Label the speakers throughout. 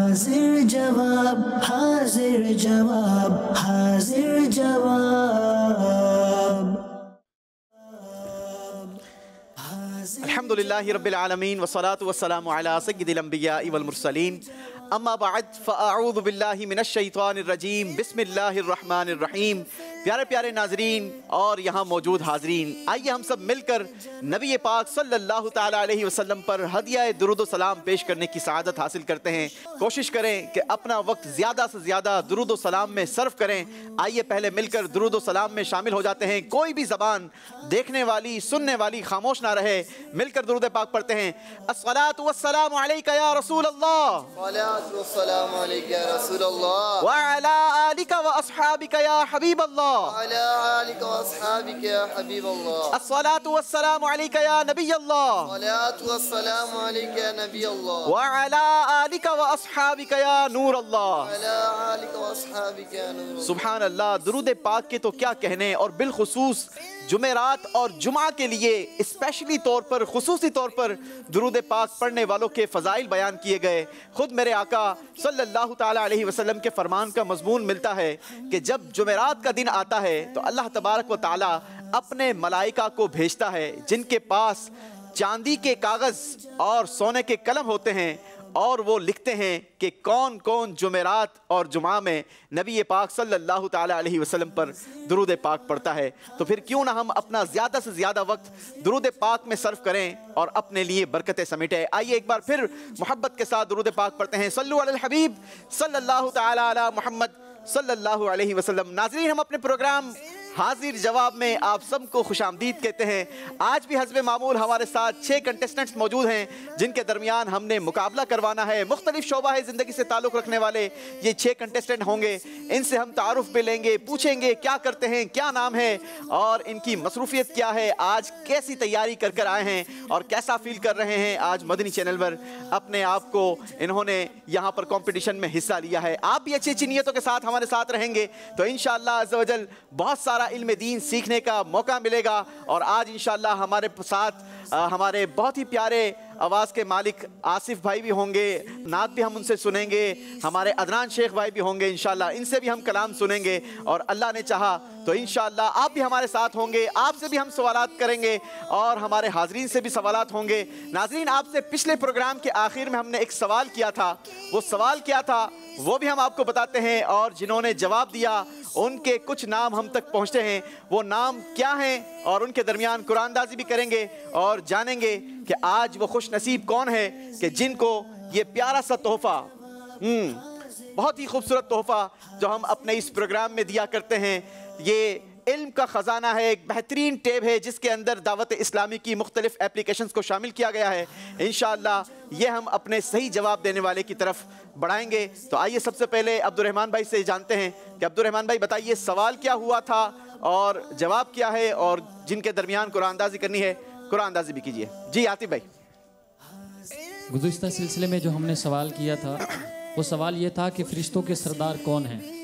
Speaker 1: हाजिर जवाब, हाजिर जवाब, हाजिर जवाब।
Speaker 2: अल्हम्दुलिल्लाहि रब्बिल आलमीन वस्सलातु वस्सलामु अला सय्यिदिल अंबियाइ वल मुरसलीन अम्मा बअद फ़अऊज़ु बिल्लाहि मिनश शैतानिर रजीम बिस्मिल्लाहिर रहमानिर रहीम। प्यारे प्यारे नाजरीन और यहाँ मौजूद हाजरीन, आइए हम सब मिलकर नबी पाक सल्लल्लाहु ताला अलैहि वसल्लम पर हदिया दुरूद सलाम पेश करने की सआदत हासिल करते हैं। कोशिश करें कि अपना वक्त ज़्यादा से ज़्यादा दुरूद सलाम में सर्फ करें। आइए पहले मिलकर दुरूद सलाम में शामिल हो जाते हैं। कोई भी ज़बान देखने वाली सुनने वाली खामोश ना रहे, मिलकर दुरूद पाक पढ़ते हैं। अस्सलातु वस्सलामु अलैका या रसूल अल्लाह,
Speaker 3: अस्सलातु वस्सलामु अलैका या रसूल अल्लाह,
Speaker 2: व अला आलिका व अस्हाबिका या हबीब अल्लाह,
Speaker 3: व अला आलिका व अस्हाबिका या हबीब अल्लाह।
Speaker 2: अस्सलातु वस्सलामु अलैका या नबी अल्लाह,
Speaker 3: अस्सलातु वस्सलामु अलैका या नबी अल्लाह,
Speaker 2: व अला आलिका व अस्हाबिका या नूर अल्लाह,
Speaker 3: व अला आलिका व अस्हाबिका या नूर अल्लाह।
Speaker 2: सुभान अल्लाह। दुरूद पाक के तो क्या कहने, और बिलखुसूस जुमेरात और जुमा के लिए स्पेशली तौर पर, खुसूसी तौर पर दुरूद पाक पढ़ने वालों के फ़ज़ाइल बयान किए गए। ख़ुद मेरे आका सल्लल्लाहु ताला अलैहि वसल्लम के फरमान का मज़मून मिलता है कि जब जुमेरात का दिन आता है तो अल्लाह तबारक व ताला अपने मलाइका को भेजता है जिनके पास चांदी के कागज़ और सोने के कलम होते हैं, और वो लिखते हैं कि कौन कौन जुमेरात और जुमा में नबी पाक सल्लल्लाहु ताला अलैहि वसल्लम पर दुरूद पाक पढ़ता है। तो फिर क्यों ना हम अपना ज़्यादा से ज़्यादा वक्त दुरूद पाक में सर्फ करें और अपने लिए बरकतें समेटें। आइए एक बार फिर मोहब्बत के साथ दुरूद पाक पढ़ते हैं। सल्लु अलल हबीब सल्लल्लाहु ताला अला मुहम्मद सल्लल्लाहु अलैहि वसल्लम। नाज़रीन, हम अपने प्रोग्राम हाजिर जवाब में आप सबको खुशामदीद कहते हैं। आज भी हस्बे मामूल हमारे साथ 6 कंटेस्टेंट्स मौजूद हैं जिनके दरमियान हमने मुकाबला करवाना है। मुख्तलिफ शोबा है ज़िंदगी से ताल्लुक़ रखने वाले ये 6 कंटेस्टेंट होंगे। इनसे हम तारुफ भी लेंगे, पूछेंगे क्या करते हैं, क्या नाम है और इनकी मसरूफियत क्या है, आज कैसी तैयारी कर कर आए हैं और कैसा फील कर रहे हैं आज मदनी चैनल पर अपने आप को इन्होंने यहाँ पर कॉम्पिटिशन में हिस्सा लिया है। आप भी अच्छी अच्छी नीयतों के साथ हमारे साथ रहेंगे तो इंशाअल्लाह अज़्ज़ व जल बहुत सारा इल्म दीन सीखने का मौका मिलेगा। और आज इंशाअल्लाह हमारे साथ हमारे बहुत ही प्यारे आवाज़ के मालिक आसिफ भाई भी होंगे, नात भी हम उनसे सुनेंगे, हमारे अदनान शेख भाई भी होंगे इंशाअल्लाह, इनसे भी हम कलाम सुनेंगे। और अल्लाह ने चाहा तो इंशाअल्लाह आप भी हमारे साथ होंगे, आपसे भी हम सवालात करेंगे और हमारे हाजरीन से भी सवालात होंगे। नाज़रीन, आपसे पिछले प्रोग्राम के आखिर में हमने एक सवाल किया था, वो सवाल क्या था वो भी हम आपको बताते हैं, और जिन्होंने जवाब दिया उनके कुछ नाम हम तक पहुँचते हैं। वो नाम क्या हैं और उनके दरमियान कुरानदाजी भी करेंगे और जानेंगे कि आज वो खुश नसीब कौन है कि जिनको ये प्यारा सा तोहफ़ा, बहुत ही खूबसूरत तोहफ़ा जो हम अपने इस प्रोग्राम में दिया करते हैं, ये इल्म का ख़जाना है, एक बेहतरीन टेब है जिसके अंदर दावत इस्लामी की मुख्तलिफ एप्लीकेशंस को शामिल किया गया है। इंशाअल्लाह ये हम अपने सही जवाब देने वाले की तरफ बढ़ाएंगे। तो आइए सबसे पहले अब्दुर्रहमान भाई से जानते हैं कि अब्दुर्रहमान भाई बताइए सवाल क्या हुआ था और जवाब क्या है, और जिनके दरमियान कुरानदाजी करनी है कुरानदाजी भी कीजिए। जी आतिफ भाई।
Speaker 4: गुज़िश्ता सिलसिले में जो हमने सवाल किया था वो सवाल ये था कि फ़रिश्तों के सरदार कौन हैं।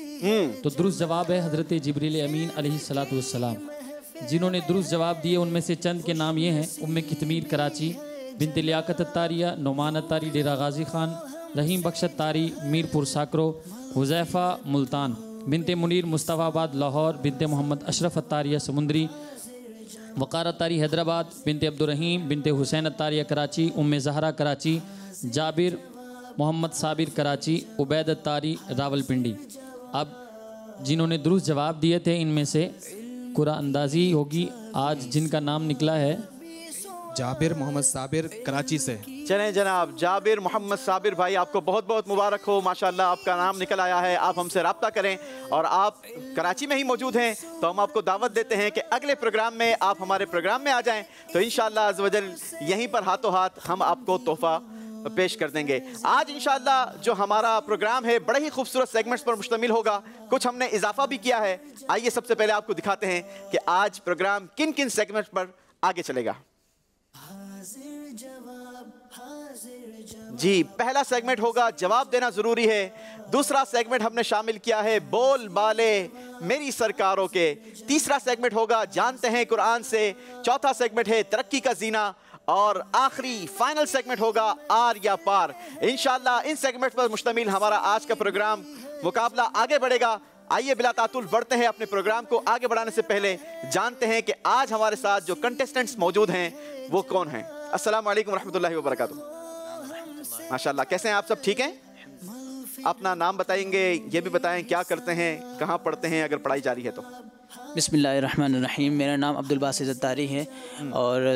Speaker 4: तो दुरुस्त जवाब है हज़रत जिब्रील अमीन अलैहिस्सलातु वस्सलाम। जिन्होंने दुरुस्त जवाब दिए उनमें से चंद के नाम ये हैं: उम्मे कितमीर कराची, बिनते लियाकत अत्तारिया नोमान अत्तारी डेरा गाजी खान, रहीम बख्श अत्तारी मीरपुर साकरो, हुज़ैफ़ा मुल्तान, बिनते मुनीर मुस्तफ़ाबाद लाहौर, बिनते मोहम्मद अशरफ अत्तारिया समुंदरी, वक़ार अत्तारी हैदराबाद, बिनते अब्दुर्रहीम बिनते हुसैन अत्तारिया कराची, उम्मे ज़हरा कराची, जाबिर मोहम्मद साबिर कराची, उबैद अत्तारी रावलपिंडी। अब जिन्होंने दुरुस्त जवाब दिए थे इनमें से कुरानदाजी होगी। आज जिनका नाम निकला है
Speaker 5: जाबिर मोहम्मद साबिर कराची से।
Speaker 2: चलें जनाब, जाबिर मोहम्मद साबिर भाई आपको बहुत बहुत मुबारक हो, माशाल्लाह आपका नाम निकल आया है। आप हमसे रब्ता करें और आप कराची में ही मौजूद हैं तो हम आपको दावत देते हैं कि अगले प्रोग्राम में आप हमारे प्रोग्राम में आ जाएं तो इंशाअल्लाह अज़्ज़ व जल यहीं पर हाथों हाथ हम आपको तोहफ़ा पेश कर देंगे। आज इंशाअल्लाह जो हमारा प्रोग्राम है बड़े ही खूबसूरत सेगमेंट्स पर मुश्तमिल होगा, कुछ हमने इजाफा भी किया है। आइए सबसे पहले आपको दिखाते हैं कि आज प्रोग्राम किन किन सेगमेंट्स पर आगे चलेगा। जी, पहला सेगमेंट होगा जवाब देना ज़रूरी है। दूसरा सेगमेंट हमने शामिल किया है बोल बाले मेरी सरकारों के। तीसरा सेगमेंट होगा जानते हैं कुरान से। चौथा सेगमेंट है तरक्की का जीना। और आखिरी फाइनल सेगमेंट होगा आर या पार। इंशाल्लाह इन सेगमेंट पर मुश्तमिल हमारा आज का प्रोग्राम मुकाबला आगे बढ़ेगा। आइए बिला तातुल बढ़ते हैं। अपने प्रोग्राम को आगे बढ़ाने से पहले जानते हैं कि आज हमारे साथ जो कंटेस्टेंट्स मौजूद हैं वो कौन हैं। अस्सलाम वालेकुम रहमतुल्लाहि व बरकातुहू। माशाल्लाह, कैसे हैं आप सब? ठीक हैं? अपना नाम बताएंगे, ये भी बताएं क्या करते हैं, कहाँ पढ़ते हैं, अगर पढ़ाई जारी है तो।
Speaker 6: बिस्मिल्लाहिर्रहमानिर्रहीम। मेरा नाम अब्दुल बासित ज़त्तारी है और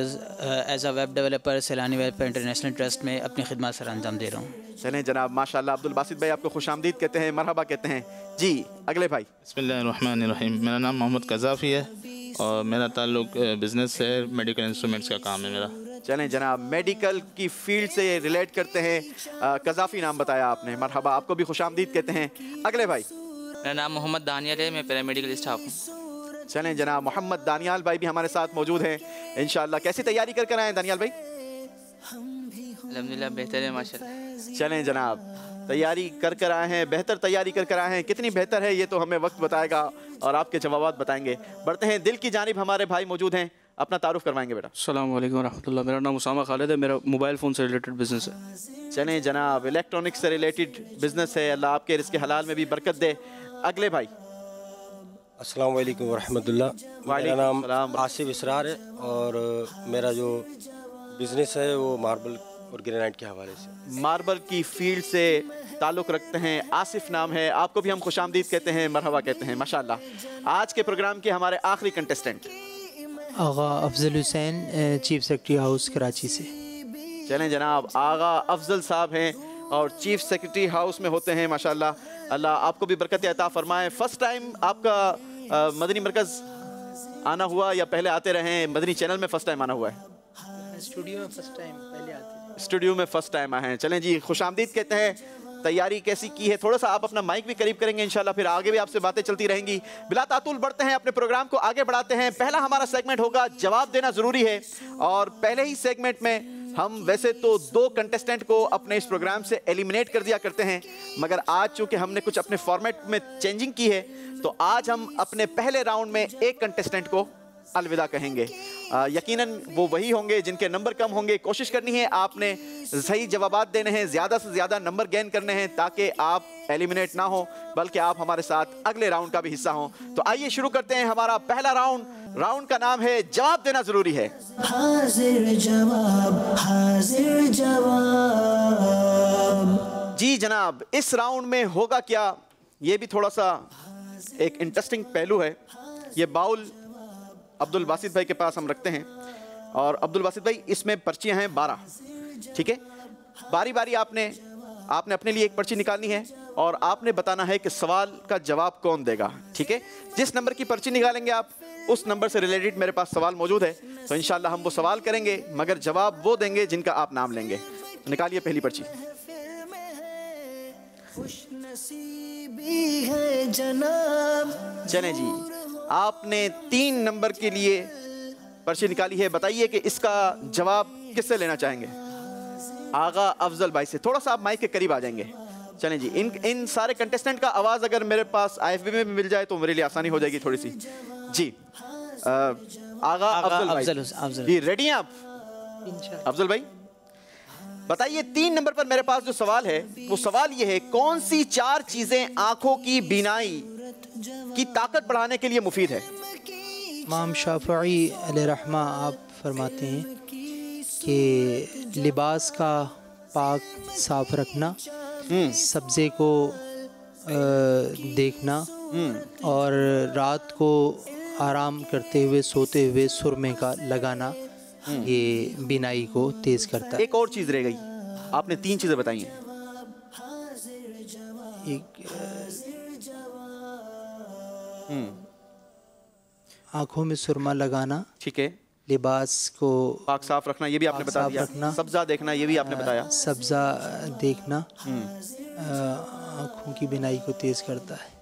Speaker 6: एज अ वेब डेवलपर सैलानी वेब इंटरनेशनल ट्रस्ट में अपनी खिदमत सर अंजाम दे रहा हूँ।
Speaker 2: चलें जनाब, माशाल्लाह अब्दुल बासित भाई आपको खुशामदीद कहते हैं, मरहबा कहते हैं जी। अगले भाई।
Speaker 7: बिस्मिल्लाहिर्रहमानिर्रहीम। मेरा नाम मोहम्मद कज़ाफ़ी है और मेरा ताल्लुक बिज़नेस से, मेडिकल इंस्ट्रूमेंट्स का काम है मेरा।
Speaker 2: चलें जनाब, मेडिकल की फील्ड से रिलेट करते हैं। कज़ाफ़ी नाम बताया आपने, मरहबा, आपको भी खुशामदीद कहते हैं। अगले भाई।
Speaker 8: मेरा नाम मोहम्मद दानियल है, मैं पैरामेडिकल स्टाफ हूँ।
Speaker 2: चलें जनाब, मोहम्मद दानियाल भाई भी हमारे साथ मौजूद हैं। इंशाल्लाह कैसी तैयारी कर कर आए दानियाल भाई?
Speaker 8: अल्हम्दुलिल्लाह बेहतर है माशाल्लाह।
Speaker 2: चलें जनाब, तैयारी कर कर आए हैं, बेहतर तैयारी कर कर आए हैं। कितनी बेहतर है ये तो हमें वक्त बताएगा और आपके जवाबात बताएंगे। बढ़ते हैं दिल की जानिब, हमारे भाई मौजूद हैं, अपना तारुफ करवाएंगे बेटा।
Speaker 9: अस्सलाम वालेकुम रहमतुल्लाह। मेरा नाम उसामा खालिद है, मेरा मोबाइल फ़ोन से रिलेटेड बिज़नेस है।
Speaker 2: चलें जनाब, इलेक्ट्रॉनिक्स से रिलेटेड बिजनेस है, अल्लाह आपके रिज़्क़ हलाल में भी बरकत दे। अगले भाई।
Speaker 10: अस्सलाम वालेकुम रहमतुल्लाह। मेरा नाम आसिफ इसरार है और मेरा जो बिज़नेस है वो मार्बल और ग्रेनाइट के हवाले से।
Speaker 2: मार्बल की फील्ड से ताल्लुक़ रखते हैं, आसिफ नाम है, आपको भी हम खुशामदीद कहते हैं, मरहबा कहते हैं माशाल्लाह। आज के प्रोग्राम के हमारे आखिरी contestant
Speaker 11: Agha Afzal Hussain, chief secretary house Karachi से।
Speaker 2: चलें जनाब, आगा अफजल साहब हैं और चीफ सेक्रेटरी हाउस में होते हैं माशाल्लाह। अल्लाह आपको भी बरकत अता फरमाए। फर्स्ट टाइम आपका मदनी मरकज़ आना हुआ या पहले आते रहे हैं? मदनी चैनल में फ़र्स्ट टाइम आना हुआ है?
Speaker 11: स्टूडियो में फर्स्ट टाइम पहले आते।
Speaker 2: स्टूडियो में फ़र्स्ट टाइम आए हैं। चलें जी, खुशामदीद कहते हैं। तैयारी कैसी की है? थोड़ा सा आप अपना माइक भी करीब करेंगे इंशाल्लाह, फिर आगे भी आपसे बातें चलती रहेंगी। बिला तातुल बढ़ते हैं, अपने प्रोग्राम को आगे बढ़ाते हैं। पहला हमारा सेगमेंट होगा जवाब देना ज़रूरी है और पहले ही सेगमेंट में हम वैसे तो 2 कंटेस्टेंट को अपने इस प्रोग्राम से एलिमिनेट कर दिया करते हैं, मगर आज चूँकि हमने कुछ अपने फॉर्मेट में चेंजिंग की है तो आज हम अपने पहले राउंड में एक कंटेस्टेंट को अलविदा कहेंगे। यकीनन वो वही होंगे जिनके नंबर कम होंगे। कोशिश करनी है आपने सही जवाबात देने हैं, ज़्यादा से ज़्यादा नंबर गेन करने हैं ताकि आप एलिमिनेट ना हो बल्कि आप हमारे साथ अगले राउंड का भी हिस्सा हों। तो आइए शुरू करते हैं हमारा पहला राउंड। राउंड का नाम है जवाब देना ज़रूरी है।
Speaker 1: हाजिर जवाब, हाजिर जवाब।
Speaker 2: जी जनाब, इस राउंड में होगा क्या, ये भी थोड़ा सा एक इंटरेस्टिंग पहलू है। ये बाउल अब्दुल बासित भाई के पास हम रखते हैं और अब्दुल बासित भाई इसमें पर्चियां हैं 12, ठीक है? बारी बारी आपने अपने लिए एक पर्ची निकालनी है और आपने बताना है कि सवाल का जवाब कौन देगा, ठीक है? जिस नंबर की पर्ची निकालेंगे आप उस नंबर से रिलेटेड मेरे पास सवाल मौजूद है, तो इंशाल्लाह हम वो सवाल करेंगे मगर जवाब वो देंगे जिनका आप नाम लेंगे। तो निकालिए पहली पर्ची। चलें जी, आपने 3 नंबर के लिए पर्ची निकाली है। बताइए कि इसका जवाब किससे लेना चाहेंगे? आगा अफजल भाई से। थोड़ा सा आप माइक के करीब आ जाएंगे। चलें जी, इन सारे कंटेस्टेंट का आवाज़ अगर मेरे पास IFB में मिल जाए तो मेरे लिए आसानी हो जाएगी थोड़ी सी। जी आगा अफजल भाई जी, रेडी हैं आप? अफजल भाई बताइए, 3 नंबर पर मेरे पास जो सवाल है वो सवाल ये है, कौन सी 4 चीज़ें आँखों की बीनाई की ताकत बढ़ाने के लिए मुफीद है?
Speaker 11: इमाम शाफ़ई अलैहिर्रहमा आप फरमाते हैं कि लिबास का पाक साफ रखना, सब्ज़े को देखना और रात को आराम करते हुए सोते हुए सुरमे का लगाना ये बीनाई को तेज करता है।
Speaker 2: एक और चीज़ रह गई, आपने 3 चीज़ें बताई हैं।
Speaker 11: आँखों में सुरमा लगाना,
Speaker 2: ठीक है,
Speaker 11: लिबास को
Speaker 2: पाक साफ रखना, ये भी आपने बता दिया, सब्जा देखना, ये भी आपने बताया,
Speaker 11: सब्जा देखना आँखों की बीनाई को तेज करता है।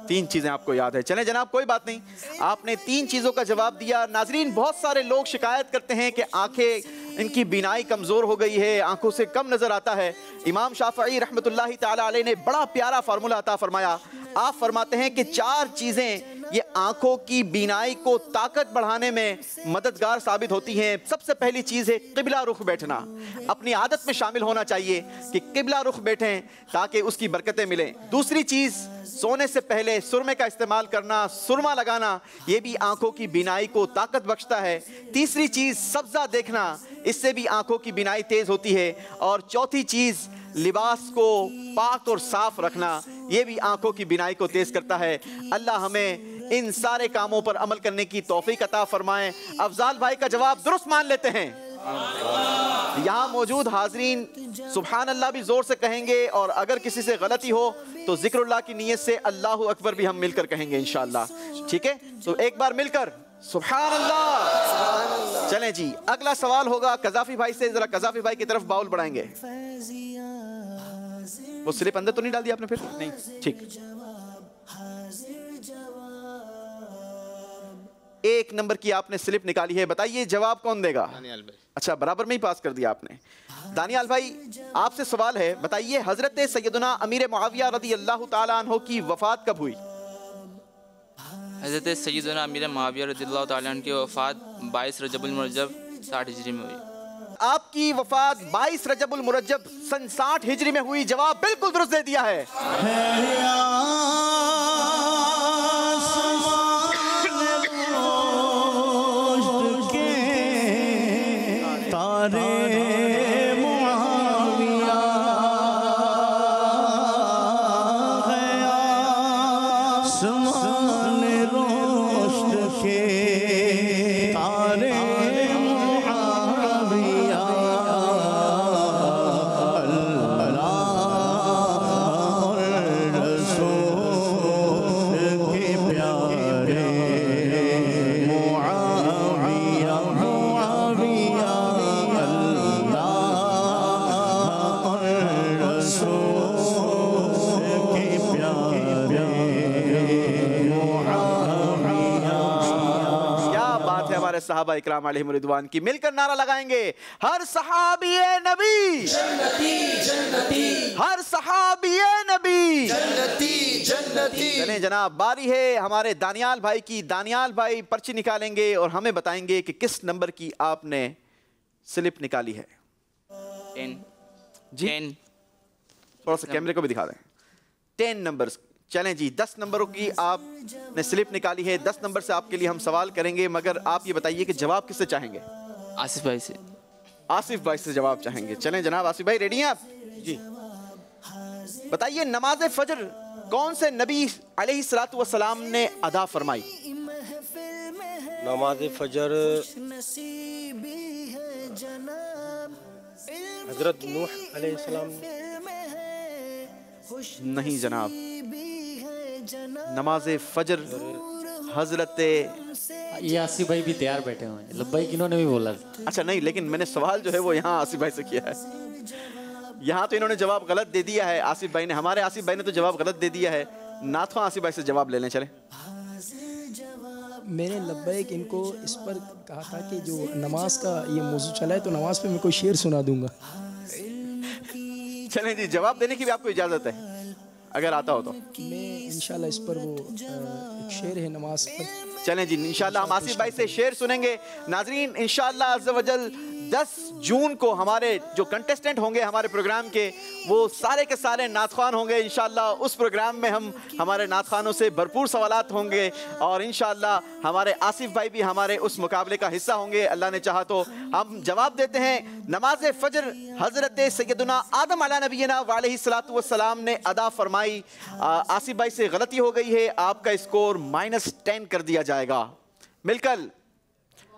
Speaker 2: 3 चीज़ें आपको याद है। चलें जनाब, कोई बात नहीं, आपने 3 चीज़ों का जवाब दिया। नाजरीन, बहुत सारे लोग शिकायत करते हैं कि आंखें इनकी बीनाई कमज़ोर हो गई है, आंखों से कम नज़र आता है। इमाम शाफ़ई रहमतुल्लाहि ताला अलैह ने बड़ा प्यारा फार्मूला अता फरमाया। आप फरमाते हैं कि 4 चीज़ें ये आंखों की बीनाई को ताकत बढ़ाने में मददगार साबित होती हैं। सबसे पहली चीज़ है किबला रुख बैठना। अपनी आदत में शामिल होना चाहिए कि किबला रुख बैठें ताकि उसकी बरकतें मिलें। दूसरी चीज़, सोने से पहले सुरमे का इस्तेमाल करना, सुरमा लगाना, ये भी आंखों की बीनाई को ताकत बख्शता है। तीसरी चीज़, सब्ज़ा देखना, इससे भी आंखों की बीनाई तेज़ होती है। और चौथी चीज़, लिबास को पाक और साफ रखना, ये भी आंखों की बीनाई को तेज़ करता है। अल्लाह हमें इन सारे कामों पर अमल करने की तौफीक अता फरमाएं। अफजाल भाई का जवाब दुरुस्त मान लेते हैं। यहाँ मौजूद हाजरीन सुभान अल्लाह भी जोर से कहेंगे, और अगर किसी से गलती हो तो जिक्रुल्लाह की नीयत से अल्लाहु अकबर भी हम मिलकर कहेंगे इंशाअल्लाह। ठीक है, तो एक बार मिलकर सुभान अल्लाह। चलें जी, अगला सवाल होगा कज़ाफी भाई से। जरा कज़ाफी भाई की तरफ बाउल बढ़ाएंगे। वो स्लिप अंदर तो नहीं डाल दिया आपने? फिर नहीं, ठीक। एक नंबर की आपने स्लिप निकाली है, बताइए जवाब कौन देगा?
Speaker 7: दानियाल भाई।
Speaker 2: अच्छा, बराबर में ही पास कर दिया आपने। दानियाल भाई, आपसे सवाल है, बताइए हजरत सैयदना अमीर मुआविया रज़ी अल्लाह ताला अन्हु की वफात कब हुई?
Speaker 8: हज़रत सैयदना अमीर मुआविया रज़ियल्लाहु ताला अन्हु की वफ़ात 22 रजबुल मुरज्जब 60 हिजरी में हुई।
Speaker 2: आपकी वफात 22 रजबुल मुरज्जब सन 60 हिजरी में हुई। जवाब बिल्कुल दुरुस्त दे दिया है। सहाबा इकराम अलैहिम रिदवान की मिलकर नारा लगाएंगे, हर सहाबी नबी जन्नती जन्नती, हर सहाबी नबी जन्नती जन्नती। चलें जनाब, बारी है हमारे दानियाल भाई की। दानियाल भाई पर्ची निकालेंगे और हमें बताएंगे कि किस नंबर की आपने स्लिप निकाली है।
Speaker 8: 10
Speaker 2: जी 10। थोड़ा सा कैमरे को भी दिखा दें। 10 नंबर्स। चलें जी, 10 नंबरों की आपने स्लिप निकाली है। 10 नंबर से आपके लिए हम सवाल करेंगे, मगर आप ये बताइए कि जवाब किससे चाहेंगे?
Speaker 8: आसिफ भाई से।
Speaker 2: आसिफ भाई से जवाब चाहेंगे। चलें जनाब, आसिफ भाई रेडी हैं आप? जी बताइए, नमाज फजर कौन से नबी अलैहिस्सलातु वस्सलाम ने अदा फरमाई?
Speaker 10: नमाज फजर हजरत नूह अलैहिस्सलाम
Speaker 2: नहीं जनाब, नमाज फजर हजरत,
Speaker 4: ये आसिफ भाई भी तैयार बैठे हुए हैं, लब्बैक इन्होंने भी बोला।
Speaker 2: अच्छा नहीं, लेकिन मैंने सवाल जो है वो यहाँ आसिफ भाई से किया है। यहाँ तो इन्होंने जवाब गलत दे दिया है आसिफ भाई ने, हमारे आसिफ भाई ने तो जवाब गलत दे दिया है। नाथवा आसिफ भाई से जवाब ले लें। चले,
Speaker 12: मैंने लब्बैक इनको इस पर कहा था कि जो नमाज का ये मौजू चला है तो नमाज पे मैं कोई शेर सुना दूंगा।
Speaker 2: चलें जी, जवाब देने की भी आपको इजाज़त है अगर आता हो तो।
Speaker 12: मैं इंशाल्लाह इस पर वो एक शेर है नमाज पर।
Speaker 2: चलें जी, इंशाल्लाह हम आसिफ भाई से शेर सुनेंगे। नाजरीन, इंशाल्लाह अज़्ज़ वजल 10 जून को हमारे जो कंटेस्टेंट होंगे हमारे प्रोग्राम के, वो सारे के सारे नातखान होंगे। इंशाल्लाह उस प्रोग्राम में हम हमारे नातखानों से भरपूर सवालात होंगे, और इंशाल्लाह हमारे आसिफ भाई भी हमारे उस मुकाबले का हिस्सा होंगे अल्लाह ने चाहा तो। हम जवाब देते हैं, नमाज फजर हज़रत सैयदना आदम अला नबीना अलैहिस्सलातु वस्सलाम ने अदा फरमाई। आसिफ भाई से गलती हो गई है, आपका स्कोर -10 कर दिया जाएगा। मिलकर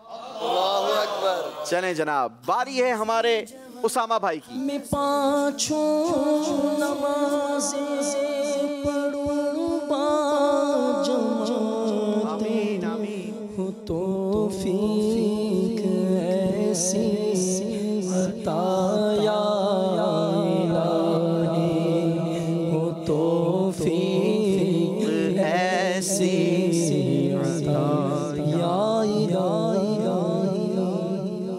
Speaker 3: अल्लाहु अकबर।
Speaker 2: चलें जनाब, बारी है हमारे उसामा भाई की।
Speaker 1: मैं पाँचों नमाज़ें पढ़ूं बाजमाते, हो तौफीक ऐसी अता या इलाही, हो तौफीक ऐसी अता या इलाही।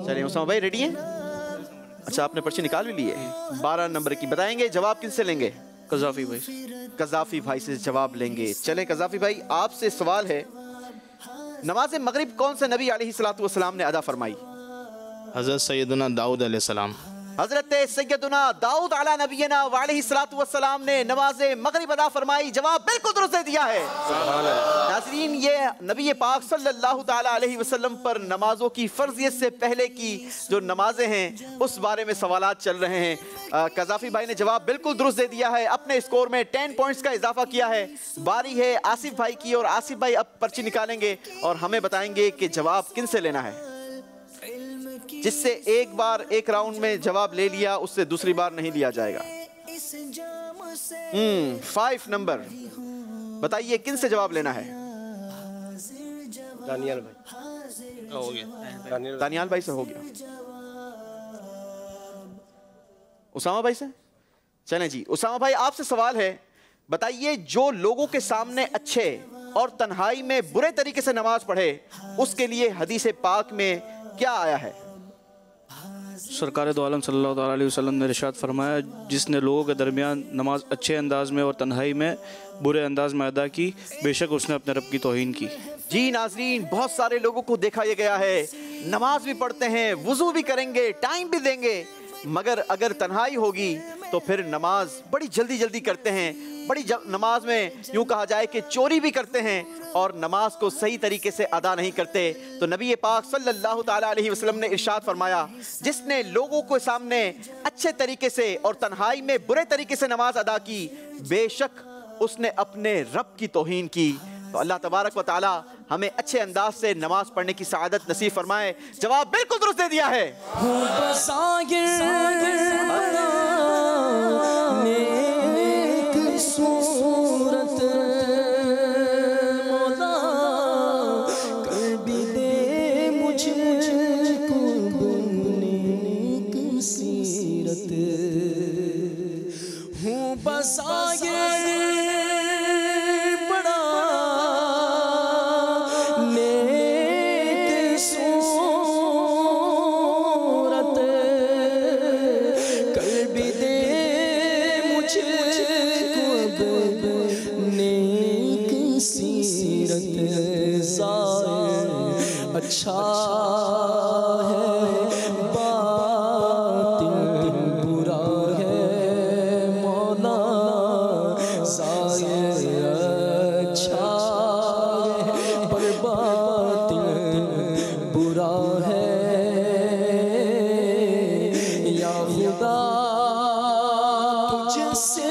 Speaker 2: चलिए उसामा भाई रेडी हैं? अच्छा, आपने पर्ची निकाल भी ली है। 12 नंबर की बताएंगे, जवाब किससे लेंगे?
Speaker 9: कज़ाफ़ी भाई।
Speaker 2: कज़ाफ़ी भाई से जवाब लेंगे। चले कज़ाफ़ी भाई, आपसे सवाल है, नमाज मगरिब कौन से नबी अलैहिस्सलातु वस्सलाम ने अदा फरमाई?
Speaker 7: हज़रत सैयदना दाऊद अलैहिस्सलाम।
Speaker 2: हज़रत सैयदना दाऊद अला नबीना व अलैहिस्सलातु वस्सलाम ने नमाज मगरिब अदा फरमाई। जवाब बिल्कुल दुरुस्त दे दिया है। नाज़रीन, ये नबी पाक सल्लल्लाहु ताला अलैहि वसल्लम पर नमाजों की फ़र्ज़ियत से पहले की जो नमाजें हैं उस बारे में सवालात चल रहे हैं। कज़ाफ़ी भाई ने जवाब बिल्कुल दुरुस्त दे दिया है, अपने स्कोर में 10 पॉइंट्स का इजाफा किया है। बारी है आसिफ भाई की, और आसिफ भाई अब पर्ची निकालेंगे और हमें बताएंगे कि जवाब किन से लेना है। जिससे एक बार एक राउंड में जवाब ले लिया उससे दूसरी बार नहीं लिया जाएगा। 5 नंबर, बताइए किन से जवाब लेना है?
Speaker 10: दानियाल भाई।
Speaker 7: हो गया।
Speaker 2: दानियाल भाई से हो गया। उसामा भाई से? चलें जी, उसामा भाई आपसे सवाल है, बताइए जो लोगों के सामने अच्छे और तन्हाई में बुरे तरीके से नमाज पढ़े उसके लिए हदीस पाक में क्या आया है?
Speaker 9: सरकार दो आलम सल्लल्लाहु अलैहि वसल्लम ने इरशाद फरमाया, जिसने लोगों के दरमियान नमाज अच्छे अंदाज में और तन्हाई में बुरे अंदाज में अदा की, बेशक उसने अपने रब की तौहीन की।
Speaker 2: जी नाज़रीन, बहुत सारे लोगों को देखा यह गया है, नमाज भी पढ़ते हैं, वुज़ू भी करेंगे, टाइम भी देंगे, मगर अगर तन्हाई होगी तो फिर नमाज बड़ी जल्दी जल्दी करते हैं, नमाज में यूँ कहा जाए कि चोरी भी करते हैं और नमाज को सही तरीके से अदा नहीं करते। तो नबी पाक सल्लल्लाहु ताला अलैहि वसल्लम ने इरशाद फरमाया, जिसने लोगों के सामने अच्छे तरीके से और तन्हाई में बुरे तरीके से नमाज अदा की, बेशक उसने अपने रब की तौहीन की। तो अल्लाह तबारक व तआला हमें अच्छे अंदाज से नमाज पढ़ने की सआदत नसीब फरमाए। जवाब बिल्कुल दुरुस्त दे दिया है।
Speaker 1: सूरत मौला कर भी दे मुझको नेक सीरत, हूँ बस आगे बड़ा नेक सूरत, कर भी दे नेक सीरत, ज़ाहिर अच्छा है बातिन बुरा है मौला, ज़ाहिर अच्छा है पर बातिन बुरा है। या खुदा तुझसे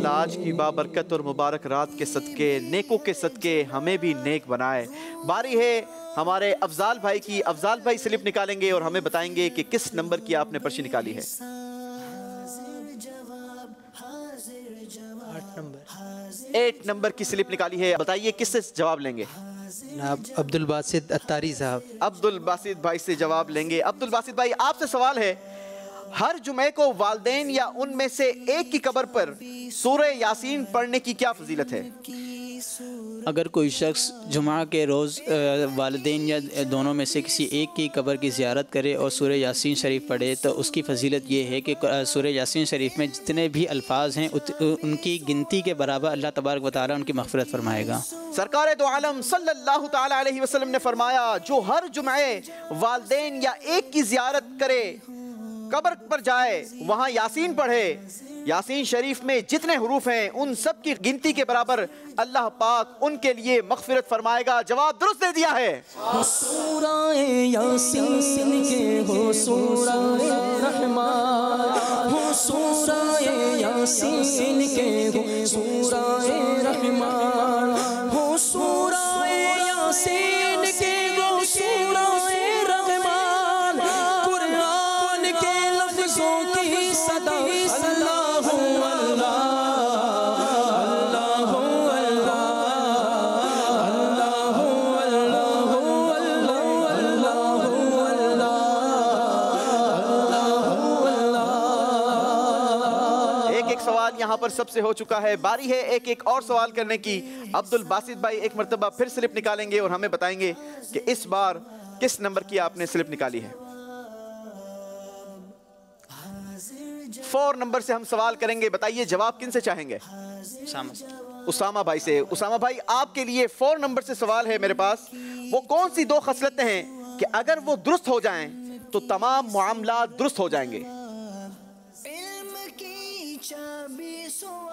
Speaker 2: आज की बाबरकत और मुबारक रात के सदके, नेकों के सदके हमें भी नेक बनाए। बारी है हमारे अफजाल भाई की। अफजाल भाई स्लिप निकालेंगे और हमें बताएंगे कि किस नंबर की आपने पर्ची निकाली है। 8 नंबर की स्लिप निकाली है। बताइए किससे जवाब लेंगे?
Speaker 11: अब्दुल बासित अत्तारी साहब।
Speaker 2: अब्दुल बासित भाई से जवाब लेंगे। अब्दुल बासित भाई आपसे सवाल है, हर जुमे को वालिदैन या उनमें से एक की कब्र पर सूरह यासीन पढ़ने की क्या फजीलत है?
Speaker 6: अगर कोई शख्स जुमा के रोज़ वालिदैन या दोनों में से किसी एक की कब्र की ज़ियारत करे और सूरह यासीन शरीफ पढ़े तो उसकी फजीलत ये है कि सूरह यासीन शरीफ में जितने भी अल्फाज हैं उनकी गिनती के बराबर अल्लाह तबारक व तआला उनकी मग़फ़िरत फरमाएगा।
Speaker 2: सरकार दो आलम सल्लल्लाहु ताला अलैहि वसल्लम ने फरमाया, जो हर जुमे वालिदैन या एक की ज़ियारत करे, कब्र पर जाए, वहाँ यासीन पढ़े, यासीन शरीफ में जितने हुरूफ हैं उन सब की गिनती के बराबर अल्लाह पाक उनके लिए मग़फ़िरत फरमाएगा। जवाब दुरुस्त दे दिया है।
Speaker 1: सूरह यासीन के हो सूरह रहमान, हो सूरह यासीन के हो सूरह रहमान, हो सूरह यासीन के हो सूरह रहमान, कुरान के लफ्ज़ों की सदा अल्लाहु अल्लाह अल्लाहु
Speaker 2: यहाँ पर सबसे हो चुका है। बारी है एक एक और सवाल करने की। अब्दुल बासित भाई एक मरतबा फिर स्लिप निकालेंगे और हमें बताएंगे कि इस बार किस नंबर की आपने स्लिप निकाली है। 4 नंबर से हम सवाल करेंगे। बताइए जवाब किन से चाहेंगे? उसामा भाई से। उसामा भाई आपके लिए 4 नंबर से सवाल है मेरे पास। वो कौन सी 2 खसलतें हैं कि अगर वो दुरुस्त हो जाएं तो तमाम मामलात दुरुस्त हो जाएंगे?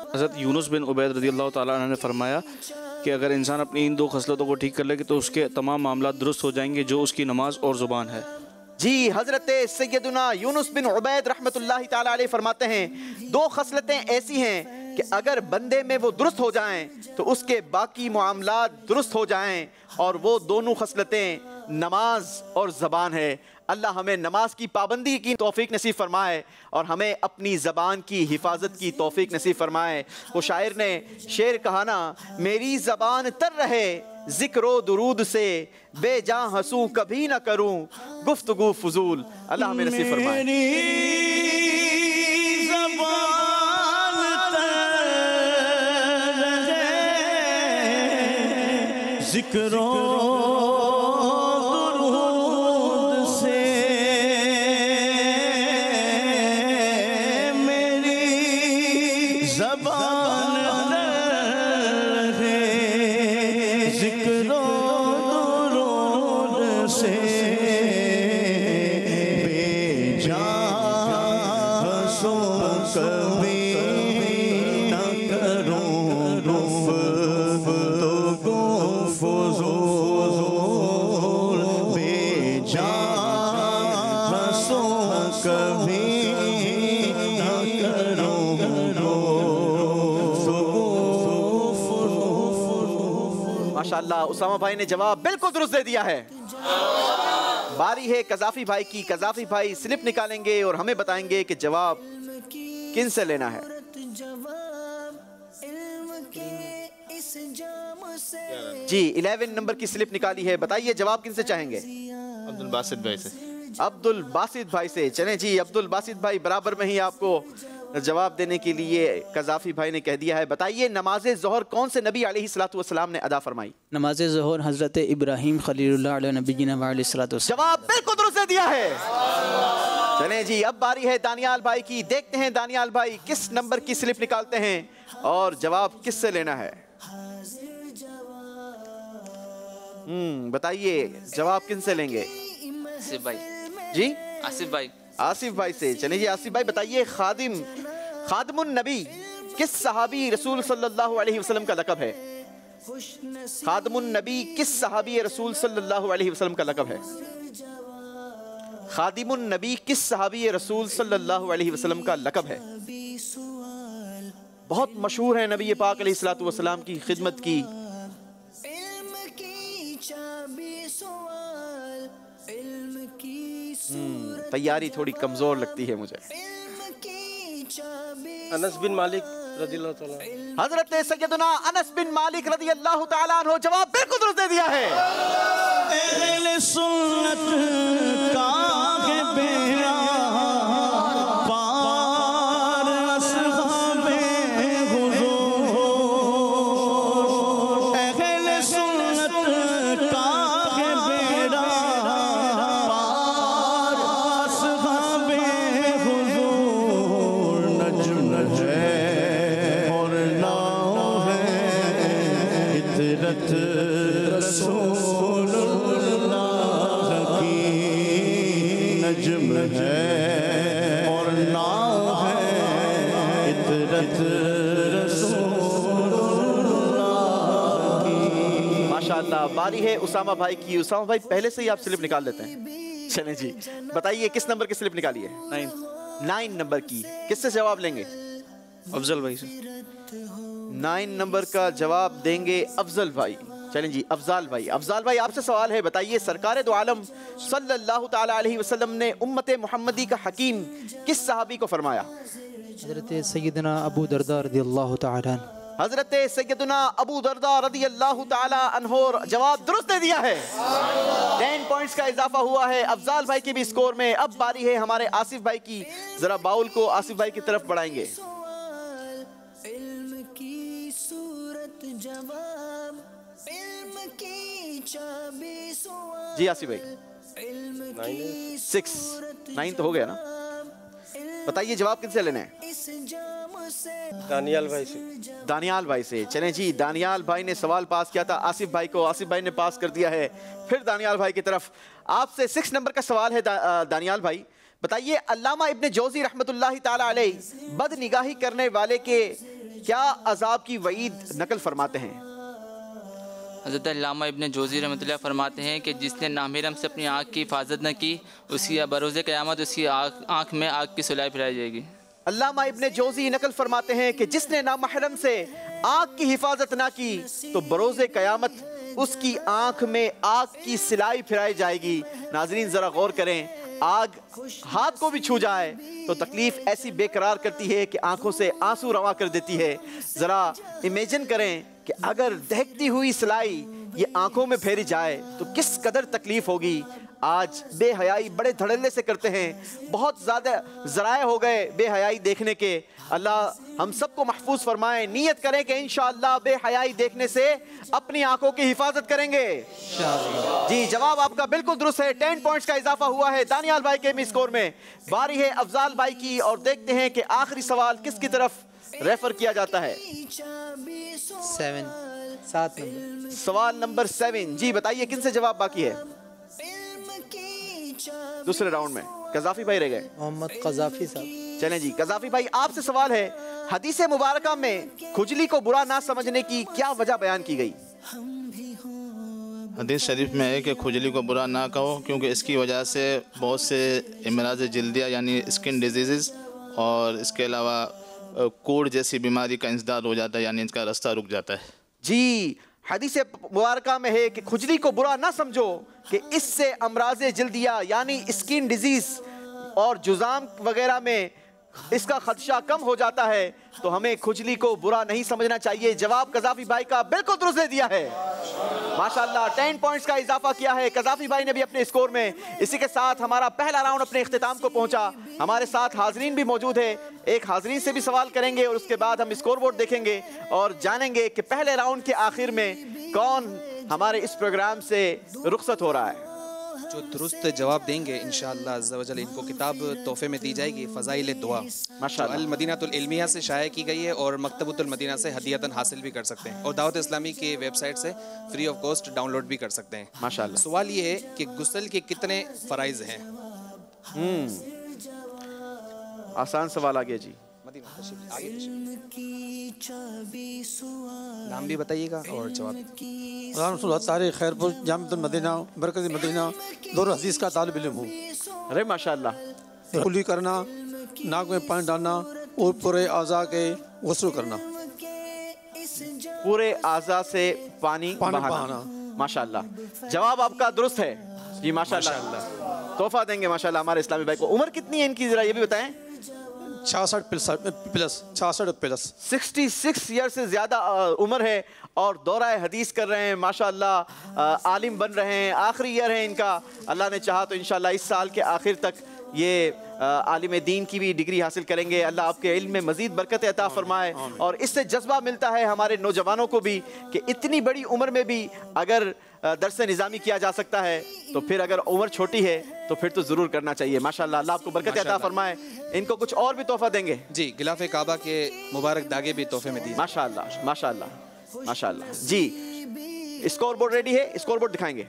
Speaker 9: हज़रत यूनुस बिन उबैद रज़ियल्लाहु ताला अन्हु ने फरमाया कि अगर इंसान अपनी इन 2 खसलतों को ठीक कर ले तो उसके तमाम मामलात दुरुस्त हो जाएंगे, जो उसकी नमाज और ज़ुबान है।
Speaker 2: जी, हज़रत सैयदुना यूनुस बिन उबैद रहमतुल्लाहि ताला अलैह फरमाते हैं 2 खसलतें ऐसी हैं कि अगर बंदे में वो दुरुस्त हो जाएं तो उसके बाकी मामलात दुरुस्त हो जाएं, और वो दोनों खसलतें नमाज और ज़बान है। अल्लाह हमें नमाज की पाबंदी की तौफीक नसीब फरमाए और हमें अपनी ज़बान की हिफाजत की तौफीक नसीब फरमाए। वो शायर ने शेर कहा ना, मेरी ज़बान तर रहे ज़िक्रो दुरूद से, बेजां हंसू कभी ना करूं गुफ्तगू फजूल। अल्लाह हमें नसीब फरमाए।
Speaker 1: ज़िक्रो माशाअल्लाह उसामा भाई ने जवाब बिल्कुल दुरुस्त दे दिया है। बारी है कज़ाफ़ी भाई की। कज़ाफ़ी भाई स्लिप निकालेंगे और हमें बताएंगे कि जवाब किन से लेना है। जी 11 नंबर की स्लिप निकाली है। बताइए जवाब किन से चाहेंगे?
Speaker 7: अब्दुल बासित भाई से।
Speaker 2: अब्दुल बासित भाई से। चलें जी, अब्दुल बासित भाई बराबर में ही आपको जवाब देने के लिए कज़ाफ़ी भाई ने कह दिया है। बताइए नमाज ज़ोहर कौन से नबी अलैहिस्सलातु वस्सलाम ने अदा फरमाई?
Speaker 6: नमाज ज़ोहर हज़रत इब्राहीम खलीलुल्लाह अलैहि नबीना व अलैहिस्सलातु वस्सलाम।
Speaker 2: जवाब बिल्कुल दुरुस्त दे दिया है। चलें जी, अब बारी है दानियाल भाई की। देखते हैं दानियाल भाई किस नंबर की स्लिप निकालते हैं और जवाब किस से लेना है। बताइए जवाब किन से लेंगे?
Speaker 8: आसिफ भाई।
Speaker 2: जी
Speaker 8: आसिफ भाई।
Speaker 2: आसिफ भाई से। चलिए जी आसिफ भाई बताइए खादिमुन नबी किस सहाबी रसूल सल्लल्लाहु अलैहि वसल्लम का लक़ब है? खादिमुन नबी किस सहाबी रसूल सल्लल्लाहु अलैहि वसल्लम का लक़ब है? खादिमुन नबी किस सहाबी रसूल सल्लल्लाहु अलैहि वसल्लम का लक़ब है? बहुत मशहूर है नबी पाक अलैहिस्सलातु वस्सलाम की खिदमत की। तैयारी थोड़ी कमजोर लगती है मुझे।
Speaker 10: अनस बिन मालिक रज़ियल्लाहु ताला।
Speaker 2: हजरत सैयदना अनस बिन मालिक रज़ियल्लाहु ताला अन्हु। जवाब बिल्कुल दुरुस्त दे दिया है।
Speaker 1: अहले सुन्नत का है बेड़ा पार असहाबे हुजूर। अहले सुन्नत का है बेड़ा पार असहाबे हुजूर। नज्म है और नाव है इतरत रसूल नज्म है और नाव है इतरत
Speaker 2: माशाअल्लाह। बारी है उसामा भाई की। उसामा भाई पहले से ही आप स्लिप निकाल लेते हैं। चलें जी, बताइए किस नंबर की स्लिप निकाली है? 9 नंबर की। किससे जवाब लेंगे?
Speaker 9: अफजल भाई से।
Speaker 2: 9 नंबर का जवाब देंगे अफजल भाई। चलें जी अफजाल भाई। अफजाल भाई आपसे सवाल है। बताइए सरकार दो आलम सल्लल्लाहु ताला अलैहि वसल्लम ने उम्मत मुहम्मदी का हकीम किस सहाबी को फरमाया?
Speaker 11: हज़रत सैयदना अबू दरदा रज़ियल्लाहु ताला अन्हु।
Speaker 2: हज़रत सैयदना अबू दरदा रज़ियल्लाहु ताला अन्हु। जवाब दुरुस्त दे दिया है। 10 पॉइंट्स का इजाफा हुआ है अफजाल भाई के भी स्कोर में। अब बारी है हमारे आसिफ भाई की। जरा बाउल को आसिफ भाई की तरफ बढ़ाएंगे। जी आसिफ भाई 9 तो हो गया ना? बताइए जवाब किनसे लेना है?
Speaker 10: दानियाल भाई से।
Speaker 2: दानियाल भाई से। चलें जी, दानियाल भाई ने सवाल पास किया था आसिफ भाई को, आसिफ भाई ने पास कर दिया है। फिर दानियाल भाई की तरफ आपसे 6 नंबर का सवाल है। दानियाल भाई बताइए, अल्लामा इब्ने जौज़ी रहमतुल्लाहि ताला अलैह बदनिगाही करने वाले के क्या अजाब की वईद नकल फरमाते हैं?
Speaker 8: हज़रत अल्लामा इब्ने जौज़ी रहमतुल्लाह फरमाते हैं कि जिसने नामहरम से अपनी आँख की हिफाजत न की, उसकी बरोज़े क़यामत उसकी आँख में आग की सुलाई फैलाई जाएगी।
Speaker 2: अल्लामा इब्ने जौज़ी नकल फरमाते हैं कि जिसने नामहरम से आँख की हिफाजत ना की तो बरोज़े क़यामत उसकी आँख में आग की सिलाई फिराई जाएगी। नाज़रीन ज़रा गौर करें, आग हाथ को भी छू जाए तो तकलीफ ऐसी बेकरार करती है कि आंखों से आंसू रवा कर देती है। ज़रा इमेजिन करें कि अगर दहकती हुई सिलाई ये आंखों में फेरी जाए तो किस कदर तकलीफ होगी। आज बेहयाई बड़े धड़ल्ले से करते हैं, बहुत ज़्यादा ज़राए हो गए बेहयाई देखने के। अल्लाह हम सबको महफूज फरमाए। नियत करें कि इंशाअल्लाह बेहयाई देखने से अपनी आंखों की हिफाजत करेंगे। जी, जवाब आपका बिल्कुल दुरुस्त है। 10 पॉइंट्स का इजाफा हुआ है दानियाल भाई के स्कोर में। बारी है अफजाल भाई की और देखते हैं कि आखिरी सवाल किसकी तरफ रेफर किया जाता है।
Speaker 11: 7 नंबर।
Speaker 2: सवाल नंबर 7। जी बताइए किन से जवाब बाकी है? दूसरे राउंड में कज़ाफी भाई रह गए।
Speaker 11: मोहम्मद कज़ाफी साहब।
Speaker 2: चलें जी, कज़ाफी भाई आपसे सवाल है, हदीस मुबारका में खुजली को बुरा ना समझने की क्या वजह बयान की गई?
Speaker 7: हदीस शरीफ में है कि खुजली को बुरा ना कहो, क्योंकि इसकी वजह से बहुत से इमराज जल्दिया यानी स्किन डिजीज़ और इसके अलावा कोढ़ जैसी बीमारी का इंसदाद हो जाता है, यानी इसका रास्ता रुक जाता है।
Speaker 2: जी, हदीस मुबारका में है कि खुजली को बुरा ना समझो कि इससे अमराज जल्दिया यानी स्किन डिजीज़ और जुज़ाम वगैरह में इसका खदशा कम हो जाता है, तो हमें खुजली को बुरा नहीं समझना चाहिए। जवाब कज़ाफी भाई का बिल्कुल दुरुस्त दे दिया है। माशाल्लाह 10 पॉइंट्स का इजाफा किया है कज़ाफी भाई ने भी अपने स्कोर में। इसी के साथ हमारा पहला राउंड अपने इख्तिताम को पहुंचा। हमारे साथ हाजरीन भी मौजूद है, एक हाजरीन से भी सवाल करेंगे और उसके बाद हम स्कोर बोर्ड देखेंगे और जानेंगे कि पहले राउंड के आखिर में कौन हमारे इस प्रोग्राम से रुखसत हो रहा है।
Speaker 5: जो दुरुस्त जवाब देंगे इंशाअल्लाह अज़्ज़ा वजल इनको किताब तोहफे में दी जाएगी, फ़ज़ाइल दुआ माशाअल्लाह अल मदीनातुल इल्मिया से शाया की गई है और मकतबतुल मदीना से हदियतन हासिल भी कर सकते हैं और दावत इस्लामी की वेबसाइट से फ्री ऑफ कॉस्ट डाउनलोड भी कर सकते हैं
Speaker 2: माशाअल्लाह।
Speaker 5: सवाल ये है कि गुस्ल के कितने फ़राइज़ हैं?
Speaker 2: आसान सवाल आ गया जी।
Speaker 5: नाम भी बताइएगा और जवाब।
Speaker 13: तारीख़ खैरपुर जामिअतुल मदीना मरकज़ मदीना दौर हदीस का तालिब इल्म हूँ।
Speaker 2: अरे माशाअल्लाह।
Speaker 13: कुली करना, नाक में पानी डालना और पूरे आज़ा के गुस्ल करना।
Speaker 2: पूरे आज़ा से पानी बहाना। माशाअल्लाह, जवाब आपका दुरुस्त है जी। माशाअल्लाह, तोहफा देंगे माशाअल्लाह हमारे इस्लामी भाई को। उम्र कितनी है इनकी, जरा ये भी बताएं।
Speaker 13: 66 प्लस
Speaker 2: 66 ईयर से ज़्यादा उम्र है और दौरा हदीस कर रहे हैं माशाअल्लाह, आलिम बन रहे हैं। आखिरी ईयर है इनका, अल्लाह ने चाहा तो इंशाअल्लाह इस साल के आखिर तक ये आलिम दीन की भी डिग्री हासिल करेंगे। अल्लाह आपके इल्म में मज़ीद बरकत अता फरमाए और इससे जज्बा मिलता है हमारे नौजवानों को भी कि इतनी बड़ी उम्र में भी अगर दर्स निज़ामी किया जा सकता है तो फिर अगर उम्र छोटी है तो फिर तो ज़रूर करना चाहिए। माशाअल्लाह, अल्लाह आपको बरकत अता फरमाए। इनको कुछ और भी तोहफा देंगे
Speaker 5: जी, गिलाफ काबा के मुबारक दागे भी तोहफे में दिए।
Speaker 2: माशाअल्लाह माशाअल्लाह माशाअल्लाह। जी, स्कोर बोर्ड रेडी है, स्कोर बोर्ड दिखाएंगे।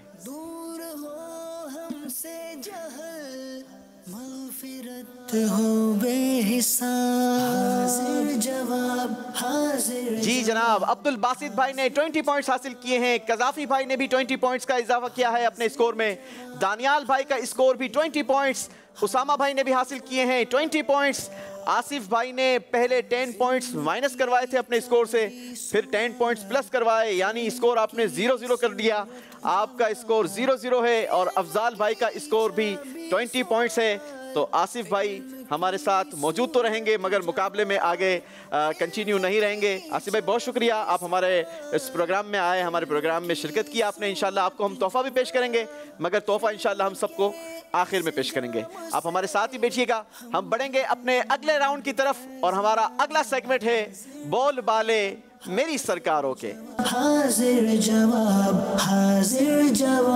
Speaker 2: जी जनाब, अब्दुल बासित भाई ने 20 पॉइंट्स हासिल किए हैं। कज़ाफी भाई ने भी 20 पॉइंट्स का इजाफा किया है अपने स्कोर में। दानियाल भाई का स्कोर भी 20 पॉइंट्स। उसामा भाई ने भी हासिल किए हैं 20 पॉइंट्स। आसिफ भाई ने पहले 10 पॉइंट्स माइनस करवाए थे अपने स्कोर से, फिर 10 पॉइंट्स प्लस करवाए, यानी स्कोर आपने 0-0 कर दिया। आपका स्कोर 0-0 है और अफजाल भाई का स्कोर भी 20 पॉइंट्स है। तो आसिफ भाई हमारे साथ मौजूद तो रहेंगे मगर मुकाबले में आगे कंटिन्यू नहीं रहेंगे। आसिफ भाई बहुत शुक्रिया, आप हमारे इस प्रोग्राम में आए, हमारे प्रोग्राम में शिरकत की आपने। इंशाल्लाह आपको हम तोहफा भी पेश करेंगे, मगर तोहफा इंशाल्लाह हम सबको आखिर में पेश करेंगे। आप हमारे साथ ही बैठिएगा, हम बढ़ेंगे अपने अगले राउंड की तरफ और हमारा अगला सेगमेंट है बोल बाले मेरी सरकारों के।
Speaker 14: हाजिर जवाब, हाजिर जवाब।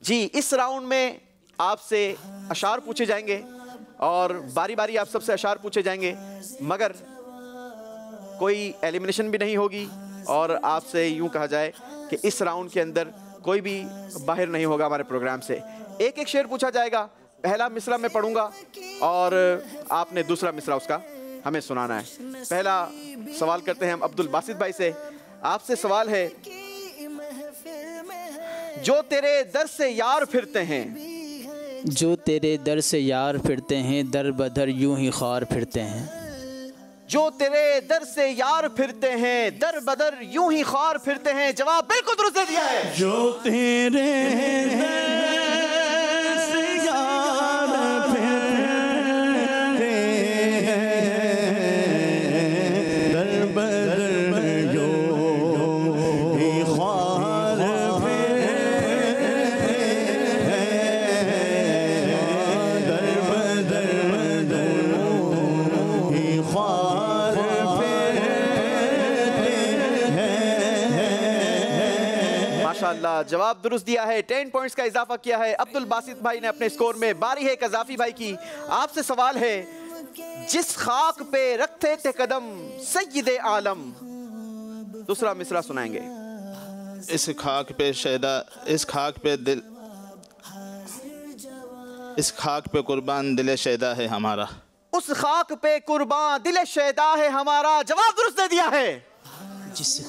Speaker 2: जी, इस राउंड में आपसे अशार पूछे जाएंगे और बारी बारी आप सबसे अशार पूछे जाएंगे, मगर कोई एलिमिनेशन भी नहीं होगी और आपसे यूं कहा जाए कि इस राउंड के अंदर कोई भी बाहर नहीं होगा हमारे प्रोग्राम से। एक एक शेर पूछा जाएगा, पहला मिसरा मैं पढ़ूंगा और आपने दूसरा मिसरा उसका हमें सुनाना है। पहला सवाल करते हैं हम अब्दुल बासित भाई से। आपसे सवाल है, जो तेरे दर से यार फिरते हैं,
Speaker 6: जो तेरे दर से यार फिरते हैं, दर बदर यूं ही ख्वार फिरते हैं।
Speaker 2: जो तेरे दर से यार फिरते हैं, दर बदर यूं ही ख्वार फिरते हैं। जवाब बिल्कुल दुरुस्त दे दिया है।
Speaker 15: जो तेरे से यार फिरते हैं, दर बदर यूं ही ख्वार फिरते हैं, दर बदर यूं ही ख्वार
Speaker 2: माशाअल्लाह, जवाब दुरुस्त दिया है। 10 पॉइंट्स का इजाफा किया है अब्दुल बासित भाई ने अपने स्कोर में। बारी है कजाफी भाई की। आपसे सवाल है, जिस खाक पे रखते थे कदम सय्यदे आलम। दूसरा मिसरा सुनाएंगे।
Speaker 7: इस खाक पे शैदा, इस खाक पे दिल, इस खाक पे कुर्बान दिल शैदा है हमारा।
Speaker 2: उस खाक पे कुर्बान दिल शैदा है हमारा। जवाब दुरुस्त दे दिया है।
Speaker 14: जिस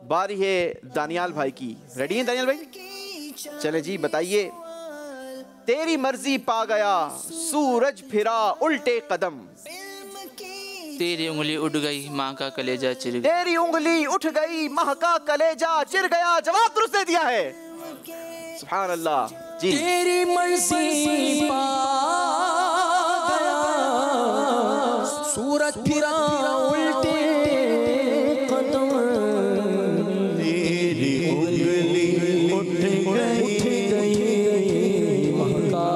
Speaker 2: बारी है दानियाल भाई की। रेडी हैं दानियाल भाई? चले जी, बताइए। तेरी मर्जी पा गया सूरज फिरा उल्टे कदम।
Speaker 8: तेरी उंगली उठ गई माँ का कलेजा चिर गया।
Speaker 2: तेरी उंगली उठ गई माँ का कलेजा चिर गया। जवाब दुरुस्त दे दिया है। सुभान अल्लाह जी।
Speaker 14: तेरी मर्जी पा गया सूरज फिरा उल्टे कदम।
Speaker 15: तेरी उंगली उठ गई माँ का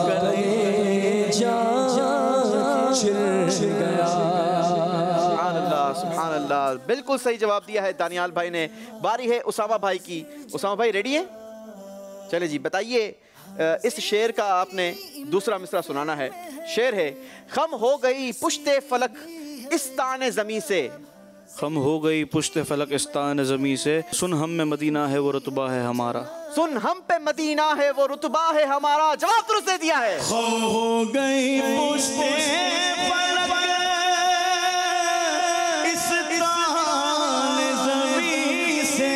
Speaker 15: कलेजा चिर गया।
Speaker 2: सुभान अल्लाह, सुभान अल्लाह, बिल्कुल सही जवाब दिया है दानियाल भाई ने। बारी है उसामा भाई की। उसामा भाई रेडी है? चले जी, बताइए। इस शेर का आपने दूसरा मिसरा सुनाना है। शेर है, खम हो गई पुश्ते फलक इस्तान ज़मी से।
Speaker 9: खम हो गई पुश्ते फलक इस्तान ज़मी से, सुन हम में मदीना है वो रुतबा है हमारा।
Speaker 2: सुन हम पे मदीना है वो रुतबा है हमारा। जवाब दुरुस्त दे दिया है।
Speaker 15: खम हो गई पुश्ते फलक इस्तान ज़मी से,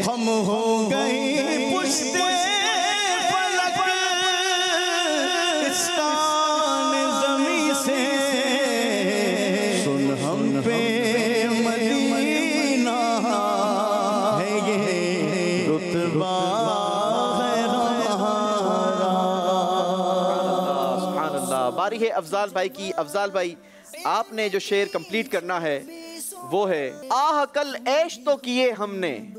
Speaker 15: खम हो गई पुश्ते फलक इस्तान ज़मी से, सुन हम पे मदीना है ये रुतबा है हमारा।
Speaker 2: सुभान अल्लाह। बारी है अफजाल भाई की। अफजाल भाई, आपने जो शेर कंप्लीट करना है वो है, आह कल ऐश तो किए हमने,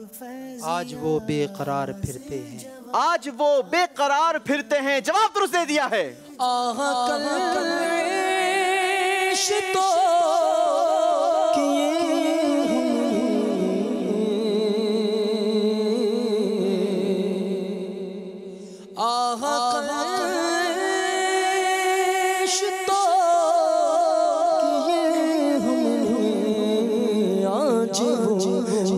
Speaker 11: आज वो बेकरार फिरते हैं।
Speaker 2: आज वो बेकरार फिरते हैं। जवाब दुरुस्त दे दिया है।
Speaker 14: आह कल ऐश तो किए आह कल ऐश तो किए हमने, आज वो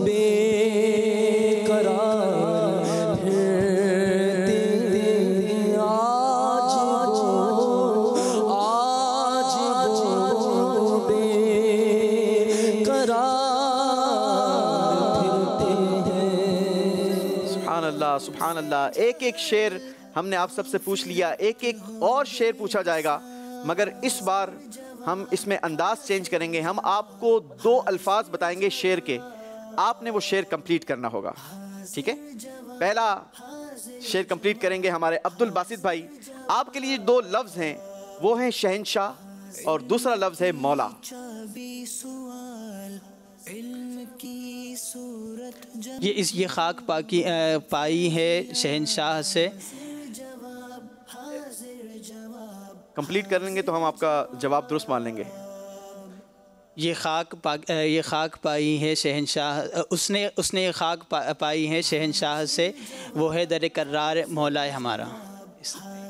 Speaker 14: बेकरार फिरते हैं। आज वो बेकरार फिरते हैं।
Speaker 2: सुभान अल्लाह, सुभान अल्लाह। एक एक शेर हमने आप सबसे पूछ लिया, एक एक और शेर पूछा जाएगा। मगर इस बार हम इसमें अंदाज चेंज करेंगे। हम आपको 2 अल्फाज बताएंगे शेर के, आपने वो शेर कंप्लीट करना होगा, ठीक है? पहला शेर कंप्लीट करेंगे हमारे अब्दुल बासित भाई। आपके लिए 2 लफ्ज़ हैं, वो हैं शहंशाह और दूसरा लफ्ज़ है मौला।
Speaker 6: ये खाक पाई है शहंशाह से।
Speaker 2: कंप्लीट कर लेंगे तो हम आपका जवाब दुरुस्त मान लेंगे।
Speaker 6: ये खाक पाई है शहंशाह, उसने ये खाक पाई है शहंशाह से, वो है दर कर्रार मौला हमारा।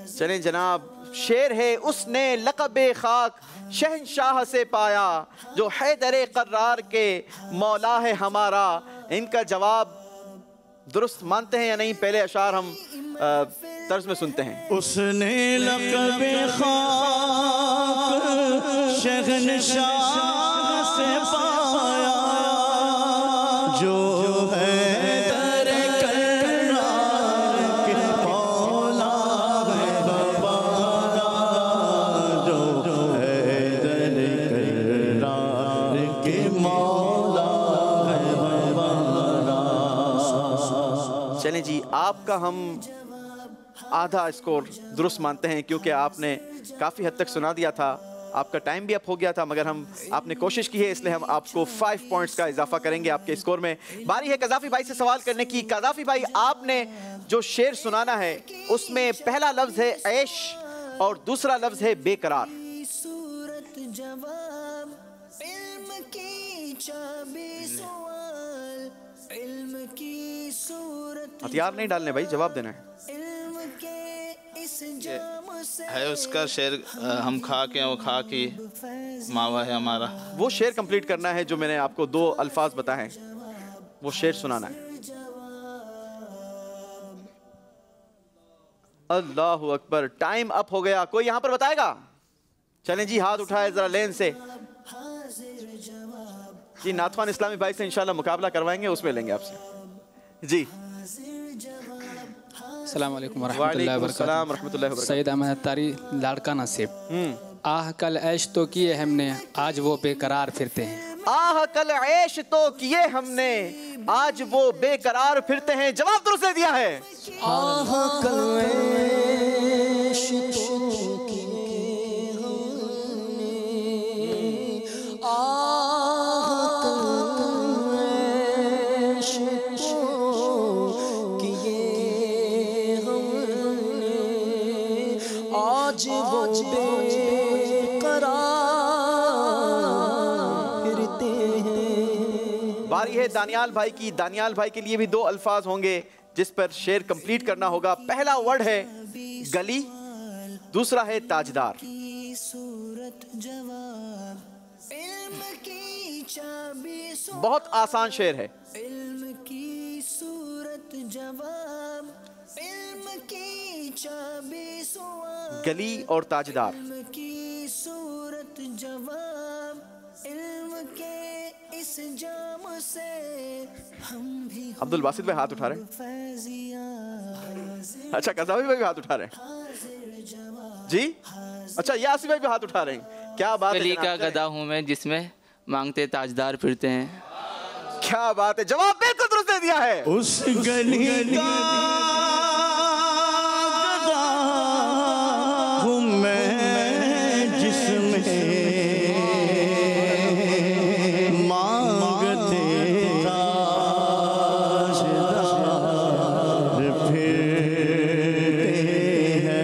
Speaker 2: चलें जनाब, शेर है उसने लक़ब खाक शहंशाह से पाया, जो है दर कर्रार के मौला है हमारा। इनका जवाब दुरुस्त मानते हैं या नहीं? पहले अशार हम तर्ज में सुनते हैं।
Speaker 15: उसने लक़ब खाक शहंशाह से पाया, जो है दर कर्रार के मौला है हमारा, जो है दर कर्रार के मौला है हमारा।
Speaker 2: चलें जी, आपका हम आधा स्कोर दुरुस्त मानते हैं, क्योंकि आपने काफ़ी हद तक सुना दिया था, आपका टाइम भी अप हो गया था, मगर हम आपने कोशिश की है, इसलिए हम आपको 5 पॉइंट्स का इजाफा करेंगे आपके स्कोर में। बारी है कज़ाफ़ी भाई से सवाल करने की। कज़ाफ़ी भाई, आपने जो शेर सुनाना है उसमें पहला लफ्ज़ है ऐश और दूसरा लफ्ज़ है बेकरार। हथियार नहीं डालने भाई, जवाब देना है।
Speaker 7: है उसका शेर, हम खा के वो खा की मावा है हमारा।
Speaker 2: वो शेर कंप्लीट करना है जो मैंने आपको 2 अल्फाज बताए हैं, वो शेर सुनाना है। अल्लाहु अकबर, टाइम अप हो गया। कोई यहाँ पर बताएगा? चलें जी, हाथ उठाए जरा लेन से जी। नाथवान इस्लामी भाई से इंशाल्लाह मुकाबला करवाएंगे, उसमें लेंगे आपसे जी।
Speaker 16: अस्सलाम वालेकुम रहमतुल्लाहि व बरकातहू। सैयद अहमद तारी, लाड़का नसीब। आह कल ऐश तो किए हमने, आज वो बेकरार फिरते हैं।
Speaker 2: आह कल ऐश तो किए हमने, आज वो बेकरार फिरते हैं। जवाब दुरुस्त दे दिया है।
Speaker 14: आह कल ऐश तो किए हमने, आह कल ऐश तो किए हमने, आज वो बेकरार फिरते हैं।
Speaker 2: बारी है दानियाल भाई की। दानियाल भाई के लिए भी 2 अल्फाज होंगे जिस पर शेर कंप्लीट करना होगा। पहला वर्ड है गली, दूसरा है ताजदार। बहुत आसान शेर है। गली और ताजदार। अब्दुल बासित भाई हाथ उठा रहे हैं। अच्छा, कज़ाफ़ी भाई भी हाथ उठा रहे हैं जी। अच्छा, यासी भाई भी हाथ उठा रहे हैं। क्या बात है।
Speaker 8: गली का गधा हूँ मैं, जिसमें मांगते ताजदार फिरते हैं।
Speaker 2: क्या बात है, जवाब बिल्कुल दुरुस्त दे दिया है।
Speaker 15: उस गली का गधा हूँ मैं, जिसमें मांगते ताजदार फिरते हैं, मांगते ताजदार फिरते हैं।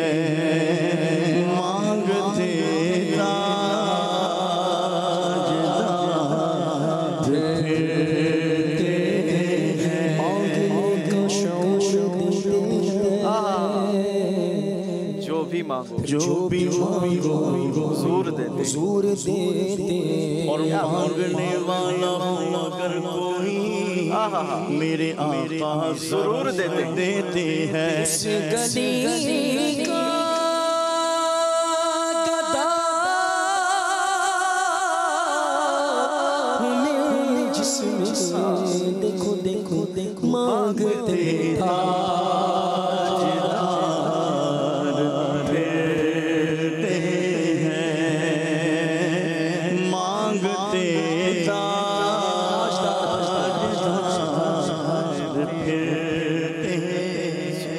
Speaker 2: जो भी मांगो,
Speaker 15: जो भी मांगो
Speaker 2: हुजूर देते,
Speaker 14: हुजूर देते।
Speaker 15: और मांगने वाला हो अगर कोई, मेरे आका जरूर देते हैं।
Speaker 14: इस गली का गधा हमें, जिसमें देखो देखो देखो मांगते ताजदार फिरते हैं।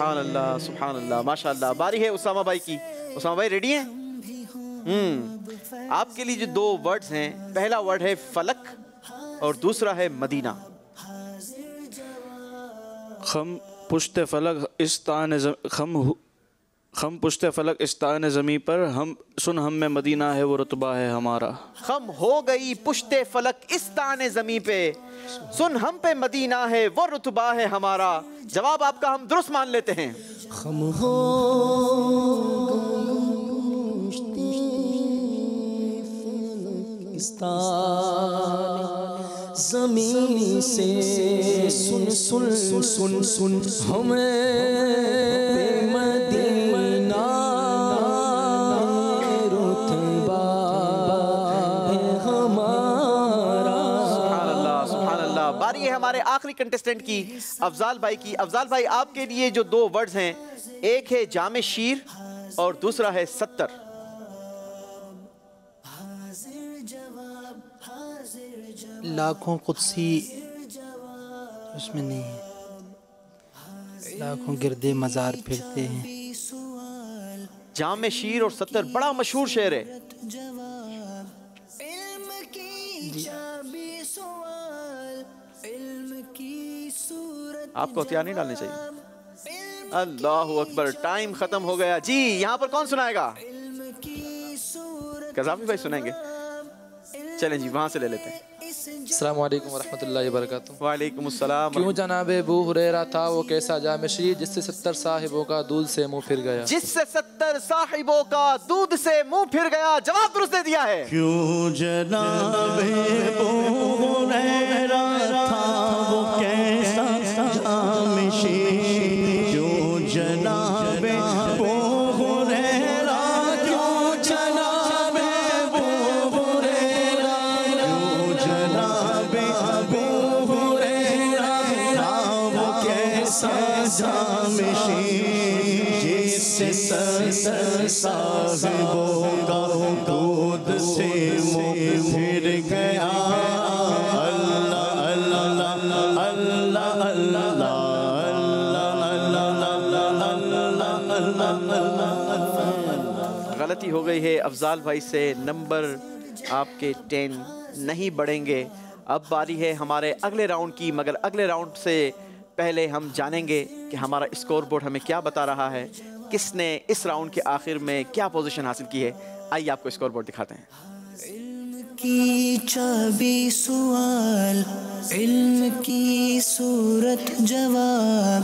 Speaker 2: सुभान अल्लाह माशाअल्लाह। बारी है उसामा भाई की। उसामा भाई रेडी हैं? आपके लिए जो दो वर्ड्स हैं, पहला वर्ड है फलक और दूसरा है मदीना।
Speaker 9: खम पुश्ते फलक इस्तान ज़मी पर हम सुन हम में मदीना है वो रुतबा है हमारा।
Speaker 2: खम हो गई पुश्ते फलक इस्तान ज़मी पे, सुन हम पे मदीना है वो रुतबा है हमारा। जवाब आपका हम दुरुस्त मान लेते हैं।
Speaker 14: खम हो ज़मीन से सुन सुन सुन सुन हमें मदीना रुतबा है हमारा।
Speaker 2: सुभान अल्लाह। बारी है हमारे आखिरी कंटेस्टेंट की, अफजाल भाई की। अफजाल भाई आपके लिए जो दो वर्ड्स हैं, एक है जामे शीर और दूसरा है 70।
Speaker 11: लाखों कुदसी उसमें नहीं है, लाखों गिरदे मज़ार फिरते हैं।
Speaker 2: जामे शीर और 70 बड़ा मशहूर शेर है। आपको हथियार नहीं डालने चाहिए। अल्लाह अकबर, टाइम खत्म हो गया जी। यहाँ पर कौन सुनाएगा? कज़ाफ़ी भाई सुनाएंगे। चलें जी, वहाँ से ले लेते हैं।
Speaker 17: अस्सलाम वालेकुम वरहमतुल्लाहि वबरकातुहू।
Speaker 2: वालेकुम अस्सलाम।
Speaker 17: क्यों जनाब अबू हुरैरा था वो कैसा जामे शीर जिससे 70 साहिबों का दूध से मुंह फिर गया।
Speaker 2: जिससे 70 साहिबों का दूध से मुंह फिर गया। जवाब दुरुस्त दे दिया है।
Speaker 15: क्यों जनाब अबू हुरैरा था वो कैसा जामे शीर, क्यों जनाब अबू हुरैरा, क्यों जनाब अबू हुरैरा, क्यों जनाब अबू हुरैरा था वो कैसा जामे शीर जिससे 70 साहिबों का दूध से मुंह फिर गया।
Speaker 2: गलती हो गई है अफजाल भाई से, नंबर आपके 10 नहीं बढ़ेंगे। अब बारी है हमारे अगले राउंड की, मगर अगले राउंड से पहले हम जानेंगे कि हमारा स्कोर बोर्ड हमें क्या बता रहा है, किसने इस राउंड के आखिर में क्या पोजीशन हासिल की है। आइए आपको स्कोर बोर्ड दिखाते हैं।
Speaker 14: की चाबी सवाल, इल्म की सूरत जवाब।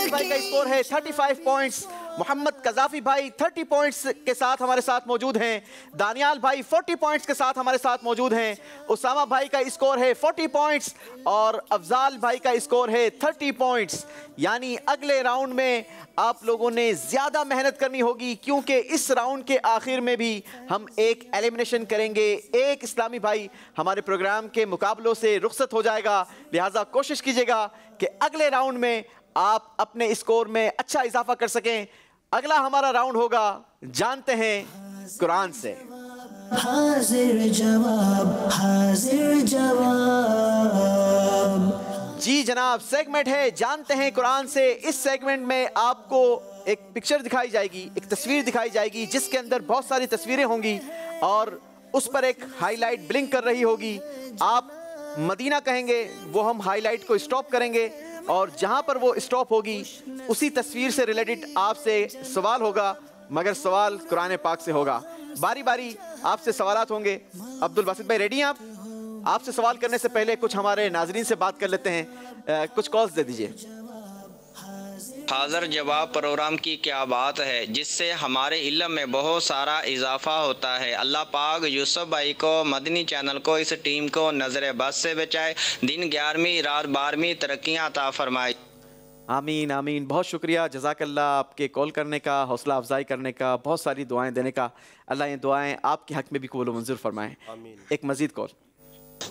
Speaker 2: भाई का स्कोर है 35 पॉइंट्स। मोहम्मद कज़ाफ़ी भाई 30 पॉइंट्स के साथ हमारे साथ मौजूद हैं। दानियाल भाई 40 पॉइंट्स के साथ हमारे साथ मौजूद हैं। उसामा भाई का स्कोर है 40 पॉइंट्स और अफजाल भाई का स्कोर है 30 पॉइंट्स। यानी अगले राउंड में आप लोगों ने ज़्यादा मेहनत करनी होगी, क्योंकि इस राउंड के आखिर में भी हम एक एलिमिनेशन करेंगे। एक इस्लामी भाई हमारे प्रोग्राम के मुकाबलों से रुखसत हो जाएगा। लिहाजा कोशिश कीजिएगा कि अगले राउंड में आप अपने स्कोर में अच्छा इजाफा कर सकें। अगला हमारा राउंड होगा जानते हैं कुरान से।
Speaker 14: हाजिर जवाब, हाजिर जवाब।
Speaker 2: जी जनाब, सेगमेंट है जानते हैं कुरान से। इस सेगमेंट में आपको एक पिक्चर दिखाई जाएगी, एक तस्वीर दिखाई जाएगी, जिसके अंदर बहुत सारी तस्वीरें होंगी और उस पर एक हाईलाइट ब्लिंक कर रही होगी। आप मदीना कहेंगे, वो हम हाईलाइट को स्टॉप करेंगे और जहां पर वो स्टॉप होगी उसी तस्वीर से रिलेटेड आपसे सवाल होगा, मगर सवाल कुरान पाक से होगा। बारी बारी आपसे सवालात होंगे। अब्दुल बासित भाई रेडी हैं आप? आपसे सवाल करने से पहले कुछ हमारे नाजरीन से बात कर लेते हैं। कुछ कॉल्स दे दीजिए।
Speaker 18: हाज़िर जवाब प्रोग्राम की क्या बात है, जिससे हमारे इल्म में बहुत सारा इजाफा होता है। अल्लाह पाक यूसुफ भाई को, मदनी चैनल को, इस टीम को नज़र बद से बचाए। दिन 11वीं रात 12वीं तरक्कियाँ अता फरमाए।
Speaker 2: आमीन आमीन। बहुत शुक्रिया, जज़ाकल्लाह आपके कॉल करने का, हौसला अफजाई करने का, बहुत सारी दुआएं देने का। अल्लाह ये दुआएं आपके हक़ में भी कबूल मंजूर फरमाएँ। एक मज़ीद कॉल।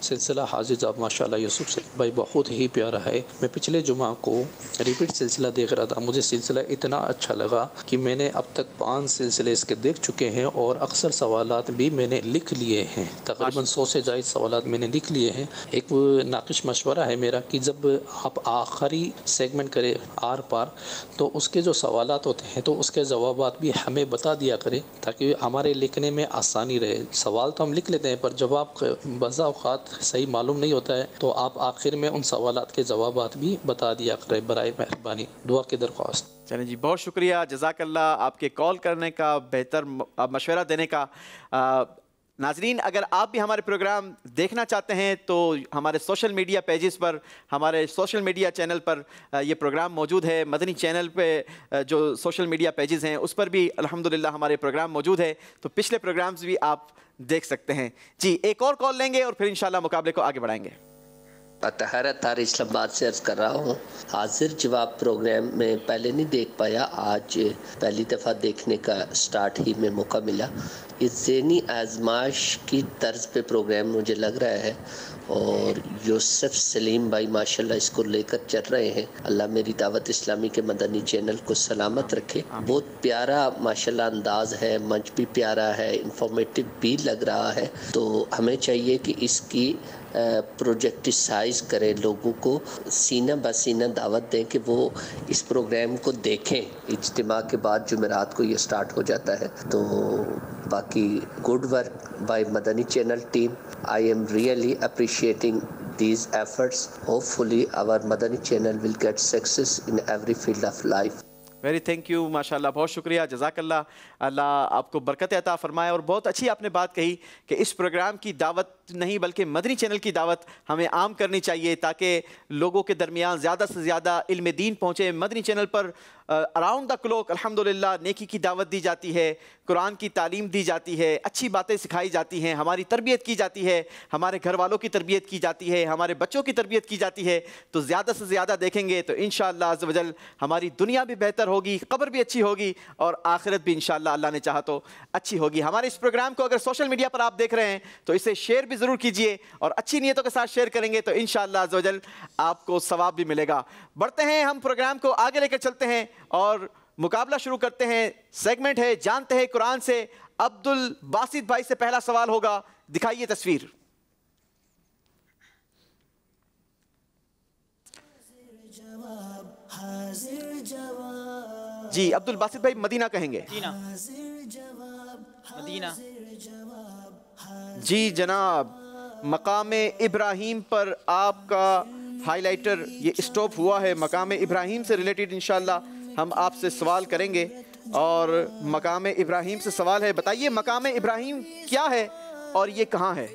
Speaker 17: सिलसिला हाजिर जब माशाल्लाह यूसुफ सलीम भाई बहुत ही प्यारा है। मैं पिछले जुमा को रिपीट सिलसिला देख रहा था, मुझे सिलसिला इतना अच्छा लगा कि मैंने अब तक 5 सिलसिले इसके देख चुके हैं और अक्सर सवालात भी मैंने लिख लिए हैं। तकरीबन 100 से ज़ायद सवालात मैंने लिख लिए हैं। एक नाकिश मशवरा है मेरा कि जब आप आखिरी सेगमेंट करें आर पार तो उसके जो सवालात होते हैं तो उसके जवाबात भी हमें बता दिया करें ताकि हमारे लिखने में आसानी रहे। सवाल तो हम लिख लेते हैं पर जवाब बज़ा औक़ात सही मालूम नहीं होता है, तो आप आखिर में उन सवालात के जवाबात भी बता दिया करें, बराए मेहरबानी। दुआ की दरख्वास्त।
Speaker 2: चलें जी, बहुत शुक्रिया, जज़ाकल्लाह आपके कॉल करने का, बेहतर मशवरा देने का। नाजरीन, अगर आप भी हमारे प्रोग्राम देखना चाहते हैं तो हमारे सोशल मीडिया पेजेस पर, हमारे सोशल मीडिया चैनल पर ये प्रोग्राम मौजूद है। मदनी चैनल पे जो सोशल मीडिया पेजेस हैं उस पर भी अल्हम्दुलिल्लाह हमारे प्रोग्राम मौजूद है, तो पिछले प्रोग्राम्स भी आप देख सकते हैं। जी, एक और कॉल लेंगे और फिर इंशाल्लाह मुकाबले को आगे बढ़ाएंगे।
Speaker 19: तहरत तार इस्लामाबाद से अर्ज़ कर रहा हूँ। हाजिर जवाब प्रोग्राम में पहले नहीं देख पाया, आज पहली दफ़ा देखने का स्टार्ट ही में मौका मिला। ये ज़हनी आजमाइश की तर्ज पे प्रोग्राम मुझे लग रहा है और यूसुफ सलीम भाई माशाल्लाह इसको लेकर चल रहे हैं। अल्लाह मेरी दावत इस्लामी के मदनी चैनल को सलामत रखे। बहुत प्यारा माशाल्लाह अंदाज है, मंच भी प्यारा है, इंफॉर्मेटिव भी लग रहा है। तो हमें चाहिए कि इसकी प्रोजेक्टिसाइज करें, लोगों को सीना बसीना दावत दें कि वो इस प्रोग्राम को देखें। इज्तिमा के बाद जुमेरात को ये स्टार्ट हो जाता है। तो बाकी good work by Madani channel team. I am really appreciating these efforts. Hopefully our Madani channel will get success in every field of life.
Speaker 2: Very thank you, माशाल्लाह, बहुत शुक्रिया, जज़ाकल्लाह, अल्लाह आपको बरकत अता फरमाए। और बहुत अच्छी आपने बात कही कि इस प्रोग्राम की दावत नहीं बल्कि मदनी चैनल की दावत हमें आम करनी चाहिए ताकि लोगों के दरमियान ज़्यादा से ज़्यादा इल्म दीन पहुँचे। मदनी चैनल पर अराउंड द क्लॉक अल्हम्दुलिल्लाह नेकी की दावत दी जाती है, कुरान की तालीम दी जाती है, अच्छी बातें सिखाई जाती हैं, हमारी तरबियत की जाती है, हमारे घर वालों की तरबियत की जाती है, हमारे बच्चों की तरबियत की जाती है। तो ज़्यादा से ज़्यादा देखेंगे तो इंशाअल्लाह अज़्ज़ व जल हमारी दुनिया भी बेहतर होगी, क़ब्र भी अच्छी होगी और आखिरत भी इंशाअल्लाह अल्लाह ने चाहा तो अच्छी होगी। हमारे इस प्रोग्राम को अगर सोशल मीडिया पर आप देख रहे हैं तो इसे शेयर भी ज़रूर कीजिए और अच्छी नीयतों के साथ शेयर करेंगे तो इंशाअल्लाह अज़्ज़ व जल आपको सवाब भी मिलेगा। बढ़ते हैं, हम प्रोग्राम को आगे लेकर चलते हैं और मुकाबला शुरू करते हैं। सेगमेंट है जानते हैं कुरान से। अब्दुल बासित भाई से पहला सवाल होगा, दिखाइए तस्वीर। जी अब्दुल बासित भाई मदीना कहेंगे?
Speaker 6: मदीना।
Speaker 2: जी जनाब, मकाम इब्राहीम पर आपका हाइलाइटर ये स्टॉप हुआ है। मकाम इब्राहीम से रिलेटेड इंशाल्लाह हम आपसे सवाल करेंगे और मकाम इब्राहीम से सवाल है, बताइए मकाम इब्राहीम क्या है और ये कहाँ है?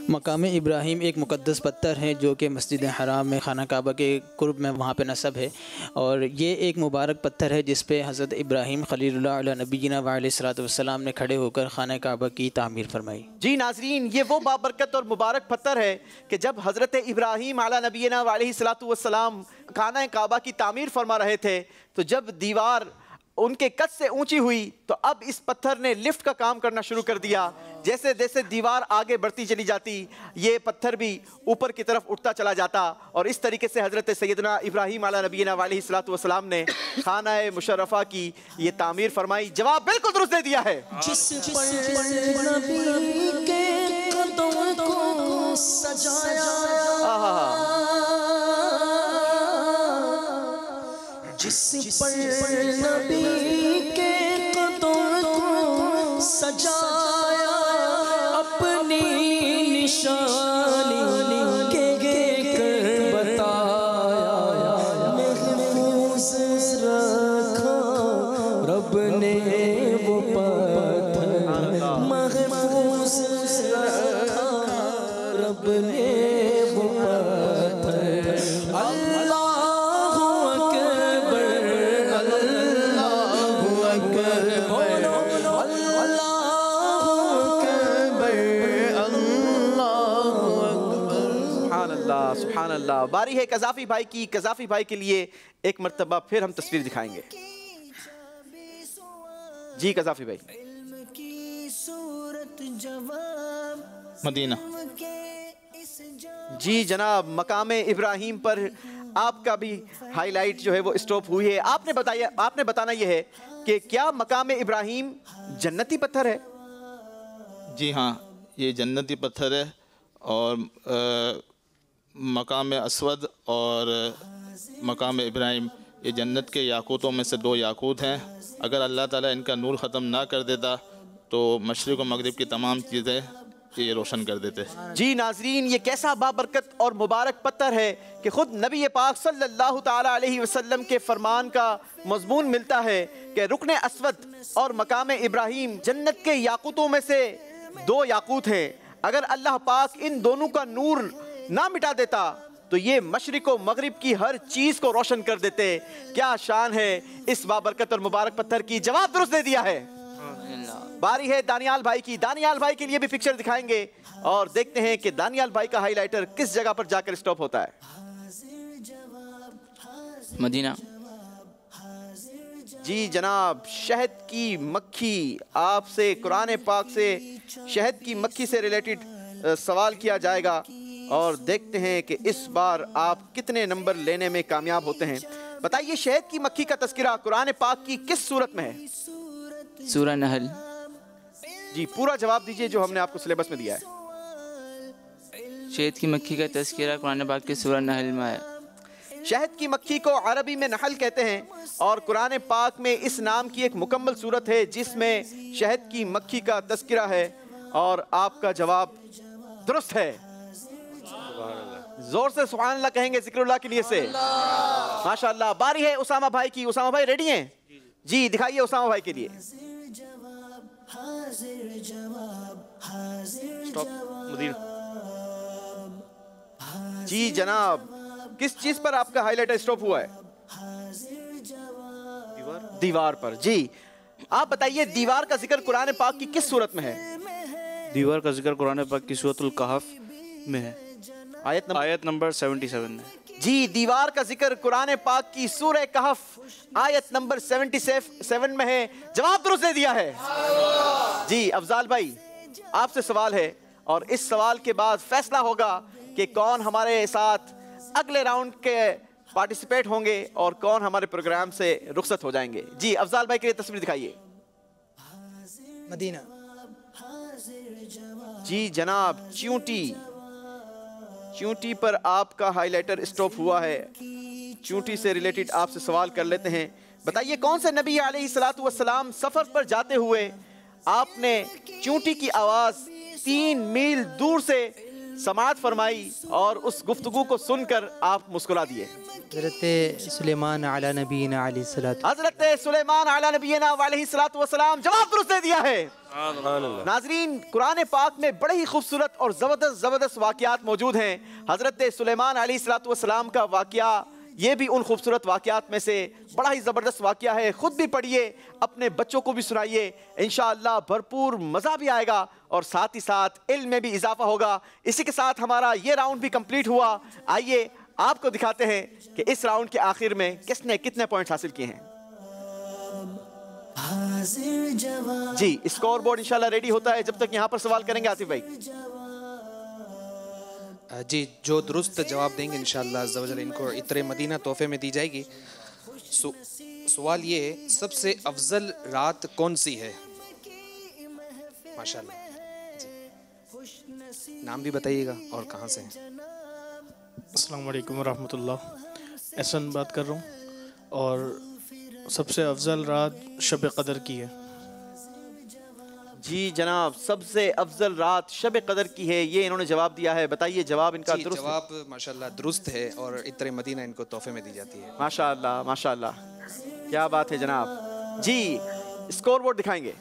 Speaker 6: मकाम इब्राहीम एक मुक़द्दस पत्थर है जो कि मस्जिद हराम में खाना काबा के कुर्ब में वहाँ पे नस्ब है और ये एक मुबारक पत्थर है जिस पे हज़रत इब्राहीम खलीलुल्लाह अला नबीना व अलैहिस्सलातु वस्सलाम ने खड़े होकर खाना काबा की तामीर फरमाई। जी
Speaker 2: नाज़रीन, ये वो बाबरकत और मुबारक पत्थर है कि जब हज़रत इब्राहीम अला नबीना व अलैहिस्सलातु वस्सलाम खाना काबा की तामीर फरमा रहे थे तो जब दीवार उनके कद से ऊंची हुई तो अब इस पत्थर ने लिफ्ट का काम करना शुरू कर दिया। जैसे जैसे दीवार आगे बढ़ती चली जाती ये पत्थर भी ऊपर की तरफ उठता चला जाता और इस तरीके से हज़रत सैयदना इब्राहीम अला नबीना अलैहिस्सलातु वस्सलाम ने खाना मुशर्रफा की ये तामीर फरमाई। जवाब बिल्कुल दुरुस्त दे दिया है।
Speaker 14: जिस पर नबी के कदम को सजाया अपनी निशानी के कर बताया महफूज रखा रब ने वो पत्थर महफूज रखा रब ने वो पत्थर।
Speaker 2: सुभान अल्लाह। बारी है कज़ाफ़ी भाई की। कज़ाफ़ी भाई के लिए एक मर्तबा फिर हम तस्वीर दिखाएंगे। जी कज़ाफ़ी भाई।
Speaker 7: मदीना।
Speaker 2: जी जनाब, मकाम इब्राहिम पर आपका भी हाईलाइट जो है वो स्टॉप हुई है। आपने बताना यह है कि क्या मकाम इब्राहिम जन्नती पत्थर है?
Speaker 7: जी हाँ, ये जन्नती पत्थर है और मकाम अस्वद और मकाम इब्राहिम ये जन्नत के याकूतों में से 2 याकूत हैं। अगर अल्लाह ताला इनका नूर ख़त्म ना कर देता तो मशरिक़ और मगरिब की तमाम चीज़ें ये रोशन कर देते।
Speaker 2: जी नाजरीन, ये कैसा बाबरकत और मुबारक पत्थर है कि खुद नबी पाक सल्लल्लाहु ताला अलैहि वसल्लम के फरमान का मजमून मिलता है कि रुकन अस्वद और मकाम इब्राहिम जन्नत के याकूतों में से 2 याकूत हैं। अगर अल्लाह पाक इन दोनों का नूर ना मिटा देता तो ये मशरिक और मगरिब की हर चीज़ को रोशन कर देते। क्या शान है इस बाबरकत और मुबारक पत्थर की। जवाब दुरुस्त दे दिया है। बारी है दानियाल भाई की। दानियाल भाई के लिए भी पिक्चर दिखाएंगे और देखते हैं कि दानियाल भाई का हाईलाइटर किस जगह पर जाकर स्टॉप होता है।
Speaker 8: मदीना।
Speaker 2: जी जनाब, शहद की मक्खी, आपसे कुरान पाक से शहद की मक्खी से रिलेटेड सवाल किया जाएगा और देखते हैं कि इस बार आप कितने नंबर लेने में कामयाब होते हैं। बताइए, शहद की मक्खी का तज़किरा कुरान पाक की किस सूरत में है?
Speaker 8: सूरह नहल।
Speaker 2: जी पूरा जवाब दीजिए जो हमने आपको सिलेबस में दिया है।
Speaker 8: शहद की मक्खी का तज़किरा कुरान पाक की सूरह नहल में है।
Speaker 2: शहद की मक्खी को अरबी में नहल कहते हैं और कुरान पाक में इस नाम की एक मुकम्मल सूरत है जिसमें शहद की मक्खी का तज़किरा है और आपका जवाब दुरुस्त है। जोर से सुभान अल्लाह कहेंगे जिक्रुल्लाह की नियत से। माशाअल्लाह। बारी है उसामा भाई की। उसामा भाई रेडी हैं? जी दिखाइए उसामा भाई के लिए।
Speaker 9: स्टॉप। मदीना।
Speaker 2: जी जनाब, किस चीज पर आपका हाईलाइटर स्टॉप हुआ है? दीवार पर। जी आप बताइए, दीवार का जिक्र कुरान पाक की किस सूरत में है?
Speaker 9: दीवार का जिक्र कुरान पाक की सूरतुल कहफ में है। आयत नंबर 77 में।
Speaker 2: जी दीवार का जिक्र कुरान पाक की सूरह कहफ आयत नंबर 77 में है। जवाब दुरुस्त दे दिया है। जी अफजाल भाई, आपसे सवाल है और इस सवाल के बाद फैसला होगा कि कौन हमारे साथ अगले राउंड के पार्टिसिपेट होंगे और कौन हमारे प्रोग्राम से रुखसत हो जाएंगे। जी अफजाल भाई के लिए तस्वीर दिखाइए।
Speaker 11: मदीना।
Speaker 2: जी जनाब, चूंटी पर आपका हाईलाइटर स्टॉप हुआ है। चूंटी से रिलेटेड आपसे सवाल कर लेते हैं। बताइए, कौन से नबी अलैहिस्सलातु वस्सलाम सफर पर जाते हुए आपने चूंटी की आवाज 3 मील दूर से समाअत फरमाई और उस गुफ्तगू को सुनकर आप मुस्कुरा दिए?
Speaker 11: हज़रत सुलेमान अला नबीना अलैहिस्सलातु।
Speaker 2: हज़रत सुलेमान अला नबीना अलैहिस्सलातु वस्सलाम। जवाब दुरुस्त दे दिया है। नाजरीन, कुरान पाक में बड़े ही खूबसूरत और ज़बरदस्त वाक़यात मौजूद हैं। हज़रत सुलेमान अलैहिस्सलातु वस्सलाम का वाक़या ये भी उन खूबसूरत वाक़यात में से बड़ा ही ज़बरदस्त वाक़या है। ख़ुद भी पढ़िए, अपने बच्चों को भी सुनाइए। इंशाअल्लाह भरपूर मज़ा भी आएगा और साथ ही साथ इल्म में भी इजाफा होगा। इसी के साथ हमारा ये राउंड भी कंप्लीट हुआ। आइए आपको दिखाते हैं कि इस राउंड के आखिर में किसने कितने पॉइंट्स हासिल किए हैं। जी स्कोर बोर्ड इंशाल्लाह रेडी होता है। जब तक यहाँ पर सवाल करेंगे आसिफ भाई।
Speaker 5: जी जो दुरुस्त जवाब देंगे इंशाअल्लाह अज़्ज़ा वजल इनको इत्रे मदीना तोहफे में दी जाएगी। सवाल ये है, सबसे अफजल रात कौन सी है? माशाअल्लाह। जी नाम भी बताइएगा और कहाँ से हैं।
Speaker 9: अस्सलाम वालेकुम रहमतुल्लाह। एहसन बात कर रहा हूँ और सबसे अफजल रात शब कदर की है।
Speaker 2: जी जनाब, सबसे अफजल रात शब कदर की है, ये इन्होंने जवाब दिया है। बताइए जवाब इनका दुरुस्त?
Speaker 5: जवाब माशाअल्लाह दुरुस्त है और इत्रे मदीना इनको तोहफे में दी जाती है।
Speaker 2: माशाअल्लाह माशाअल्लाह, क्या बात है जनाब। जी स्कोर बोर्ड दिखाएंगे।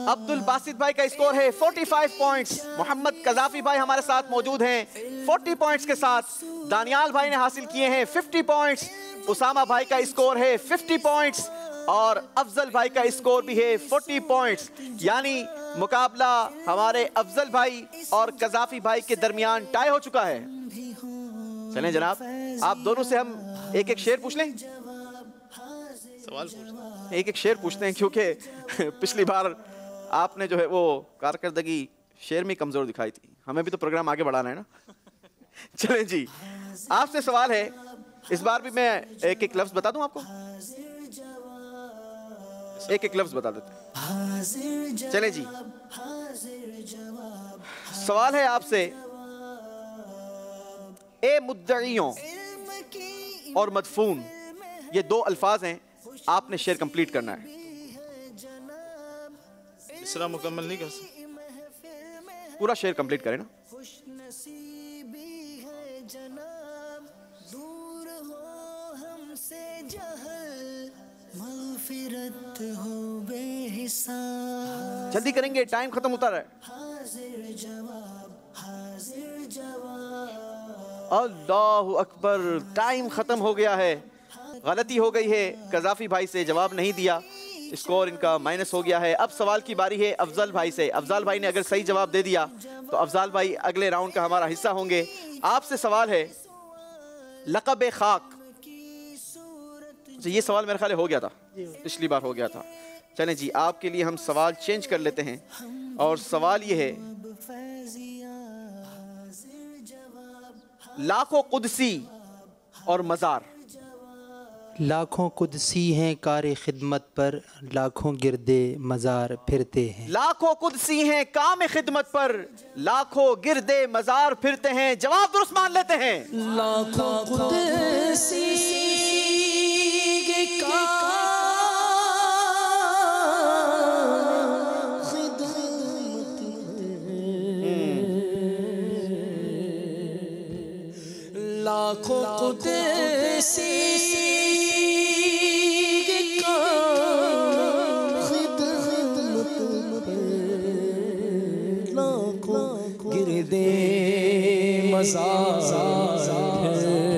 Speaker 2: अब्दुल बासित भाई का स्कोर है 45 पॉइंट्स। मोहम्मद कजाफी भाई हमारे साथ मौजूद हैं 40 पॉइंट्स के साथ। दानियाल भाई ने हासिल किए हैं 50 पॉइंट्स। उसामा भाई का स्कोर है 50 पॉइंट्स और अफजल भाई का स्कोर भी है 40 पॉइंट्स। यानी मुकाबला हमारे अफजल भाई और कजाफी भाई के दरमियान टाई हो चुका है। चलें जनाब, आप दोनों से हम एक एक शेर पूछ लें।
Speaker 7: सवाल
Speaker 2: एक एक शेर पूछते हैं, क्योंकि पिछली बार आपने जो है वो कारकर्दगी शेर में कमजोर दिखाई थी, हमें भी तो प्रोग्राम आगे बढ़ाना है ना। चलें जी, आपसे सवाल है, इस बार भी मैं एक एक लफ्ज बता दूं आपको, एक एक लफ्ज बता देते हैं। चलें जी, सवाल है आपसे, ए मुद्दईयों और मदफून, ये दो अल्फाज हैं, आपने शेर कंप्लीट करना है।
Speaker 7: इसरा मुकम्मल नहीं कर सकते,
Speaker 2: पूरा शेर कंप्लीट करें ना। जल्दी करेंगे, टाइम खत्म होता रहा है। अल्लाहु अकबर, टाइम खत्म हो गया है। गलती हो गई है, कज़ाफी भाई से जवाब नहीं दिया, स्कोर इनका माइनस हो गया है। अब सवाल की बारी है अफजल भाई से। अफजल भाई ने अगर सही जवाब दे दिया तो अफजल भाई अगले राउंड का हमारा हिस्सा होंगे। आपसे सवाल है, लक़ब खाक, ये सवाल मेरे ख्याल हो गया था, पिछली बार हो गया था। चलें जी, आपके लिए हम सवाल चेंज कर लेते हैं, और सवाल ये है, लाखों कुदसी और मज़ार।
Speaker 11: लाखों कुदसी हैं कारे खिदमत पर, लाखों गिरदे मज़ार फिरते हैं।
Speaker 2: लाखों कुदसी हैं काम खिदमत पर, लाखों गिरदे मज़ार फिरते हैं। जवाब दुरुस्त मान लेते हैं।
Speaker 14: लाखों कुदसी लाखों कुदसी लाखों गिरदे मज़ार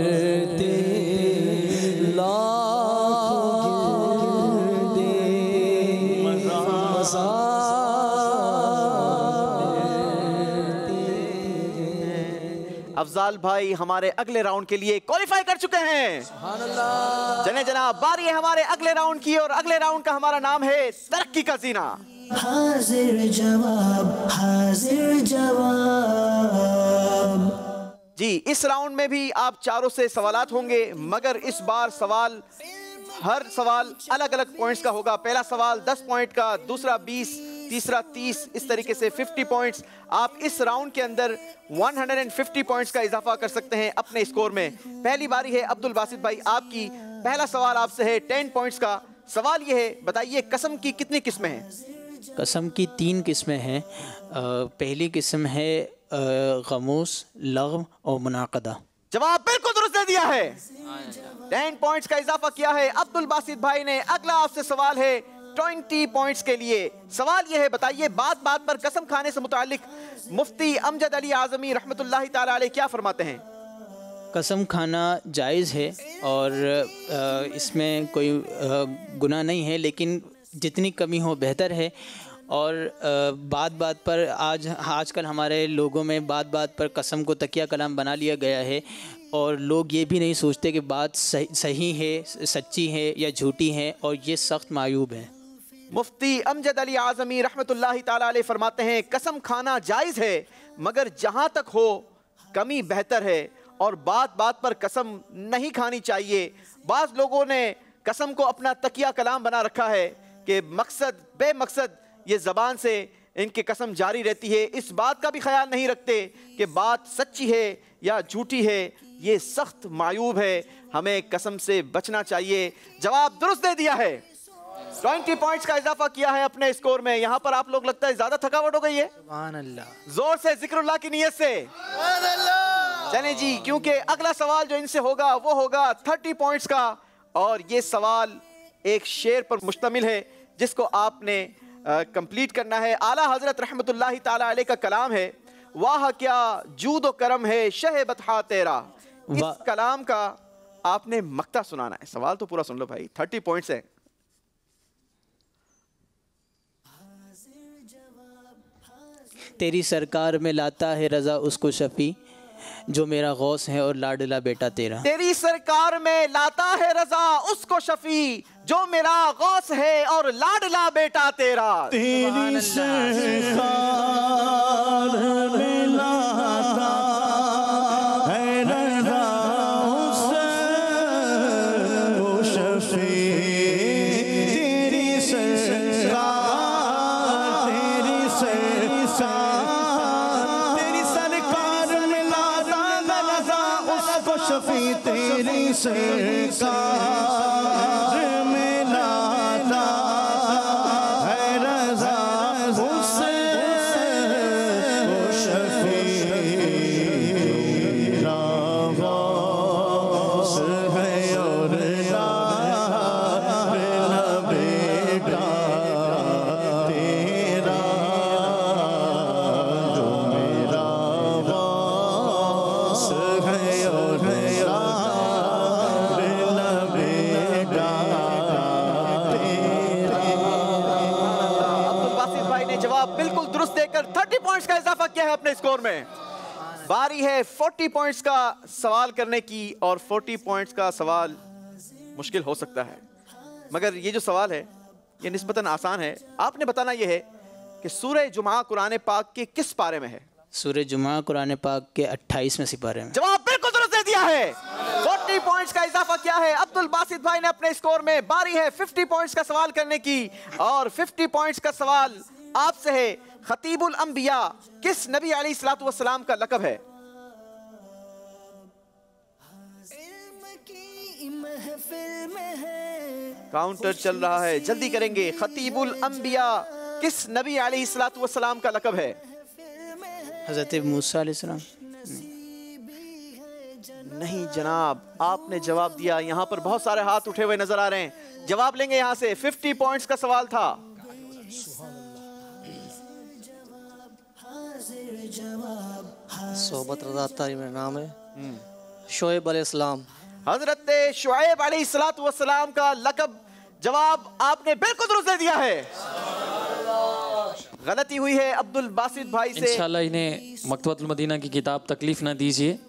Speaker 14: फिरते,
Speaker 2: अफजाल भाई हमारे अगले राउंड के लिए क्वालिफाई कर चुके हैं। चलें जनाब, बारी है हमारे अगले राउंड की, और अगले राउंड का हमारा नाम है तरक्की का जीना।
Speaker 14: हाजिर जवाब, हाजिर जवाब।
Speaker 2: जी, इस राउंड में भी आप चारों से सवालात होंगे, मगर इस बार सवाल, हर सवाल अलग अलग पॉइंट्स का होगा। पहला सवाल 10 पॉइंट का, दूसरा 20, तीसरा 30, इस तरीके से 50 पॉइंट्स। आप इस राउंड के अंदर 150 पॉइंट्स का इजाफा कर सकते हैं अपने स्कोर में। पहली बारी है अब्दुल बासित भाई आपकी। पहला सवाल आपसे है 10 पॉइंट्स का। सवाल ये है, बताइए कसम की कितनी किस्में हैं?
Speaker 6: कसम की 3 किस्में हैं। पहली किस्म है गमूस, लग़्व और मुनाक़दा।
Speaker 2: जवाब बिल्कुल दुरुस्त दे दिया है। 10 पॉइंट्स का इजाफा किया है अब्दुल बासित भाई ने। अगला आपसे सवाल है 20 पॉइंट्स के लिए। सवाल यह है, बताइए बात बात पर कसम खाने से मुतालिक मुफ्ती अमजद अली आज़मी रहमतुल्लाहि ताला अलैह क्या फरमाते हैं?
Speaker 6: कसम खाना जायज़ है और इसमें कोई गुनाह नहीं है, लेकिन जितनी कमी हो बेहतर है। और बात बात पर आजकल हमारे लोगों में बात बात पर कसम को तकिया कलाम बना लिया गया है, और लोग ये भी नहीं सोचते कि बात सही है, सच्ची है या झूठी है, और ये सख्त मायूब है।
Speaker 2: मुफ्ती अमजद अली आज़मी रहमतुल्लाहि ताला अलैह फरमाते हैं कसम खाना जायज़ है, मगर जहाँ तक हो कमी बेहतर है, और बात बात पर कसम नहीं खानी चाहिए। बाज़ लोगों ने कसम को अपना तकिया कलाम बना रखा है कि मकसद बेमकसद ये ज़बान से इनकी कसम जारी रहती है। इस बात का भी ख्याल नहीं रखते कि बात सच्ची है या झूठी है। ये सख्त मायूब है, हमें कसम से बचना चाहिए। जवाब दुरुस्त दे दिया है। 20 पॉइंट्स का इजाफा किया है अपने स्कोर में। यहाँ पर आप लोग लगता है ज्यादा थकावट हो गई है।
Speaker 11: सुभान अल्लाह।
Speaker 2: जोर से जिक्रुल्लाह की नियत से चलें जी, क्योंकि अगला सवाल जो इनसे होगा वो होगा 30 पॉइंट्स का, और ये सवाल एक शेर पर मुश्तमिल है जिसको आपने कंप्लीट करना है। आला हजरत रहमतुल्लाहि ताला अलैह का कलाम है, वाह क्या जूदो करम है शह बतहा तेरा। इस कलाम का आपने मक्ता सुनाना है। सवाल तो पूरा सुन लो भाई, 30 पॉइंट्स है।
Speaker 6: तेरी सरकार में लाता है रज़ा उसको शफ़ी, जो मेरा गौस है और लाडला बेटा तेरा।
Speaker 2: तेरी सरकार में लाता है रजा उसको शफी जो मेरा गौस है और लाडला बेटा तेरा।
Speaker 15: तेरी सरकार में लाता है रजा उसको शफी। तेरी सरकार तेरी सरकार में लाता है रजा उसको शफी। तेरी सरकार में लाता है रजा उसको शफी। तेरा गौस है और लाडला बेटा तेरा। जो मेरा गौस है और लाडला बेटा तेरा।
Speaker 2: अब्दुल बासित भाई ने जवाब बिल्कुल दुरुस्त देकर 30 पॉइंट्स का इजाफा किया है अपने स्कोर में। बारी है 40 पॉइंट्स का सवाल करने की और 40 पॉइंट्स का सवाल मुश्किल हो सकता है, मगर ये जो सवाल है ये निस्बतन आसान है। आपने बताना ये है कि सूरह जुमा कुरान पाक के किस पारे में है?
Speaker 6: सूरह जुमा कुरान पाक के 28वें सिपारे में।
Speaker 2: जवाब बिल्कुल दुरुस्त दे दिया है। 40 पॉइंट्स का इजाफा किया है अब्दुल बासित भाई ने अपने स्कोर में। बारी है 50 पॉइंट्स का सवाल करने की और 50 पॉइंट्स का सवाल आपसे है। खतीबुल अंबिया किस नबी अलैहिस्सलातु वस्सलाम का लक़ब है? काउंटर चल रहा है, जल्दी करेंगे। खतीबुल अंबिया किस नबी अलैहिस्सलातु वस्सलाम का लक़ब है?
Speaker 6: हज़रत मूसा अलैहिस्सलाम।
Speaker 2: नहीं जनाब, आपने जवाब दिया। यहाँ पर बहुत सारे हाथ उठे हुए नजर आ रहे हैं, जवाब लेंगे यहाँ से। 50 पॉइंट्स का सवाल था।
Speaker 3: सोहबत रज़ा तारी मेरा नाम है। शोएब अलैहिस्सलाम।
Speaker 2: हजरत शुएब अलैहिस्सलातु वस्सलाम का लक़ब। जवाब आपने बिल्कुल दुरुस्त दे दिया है। गलती हुई है अब्दुल बासित भाई से।
Speaker 4: इंशाल्लाह इन्हें मकतबतुल मदीना की किताब तकलीफ ना दीजिए,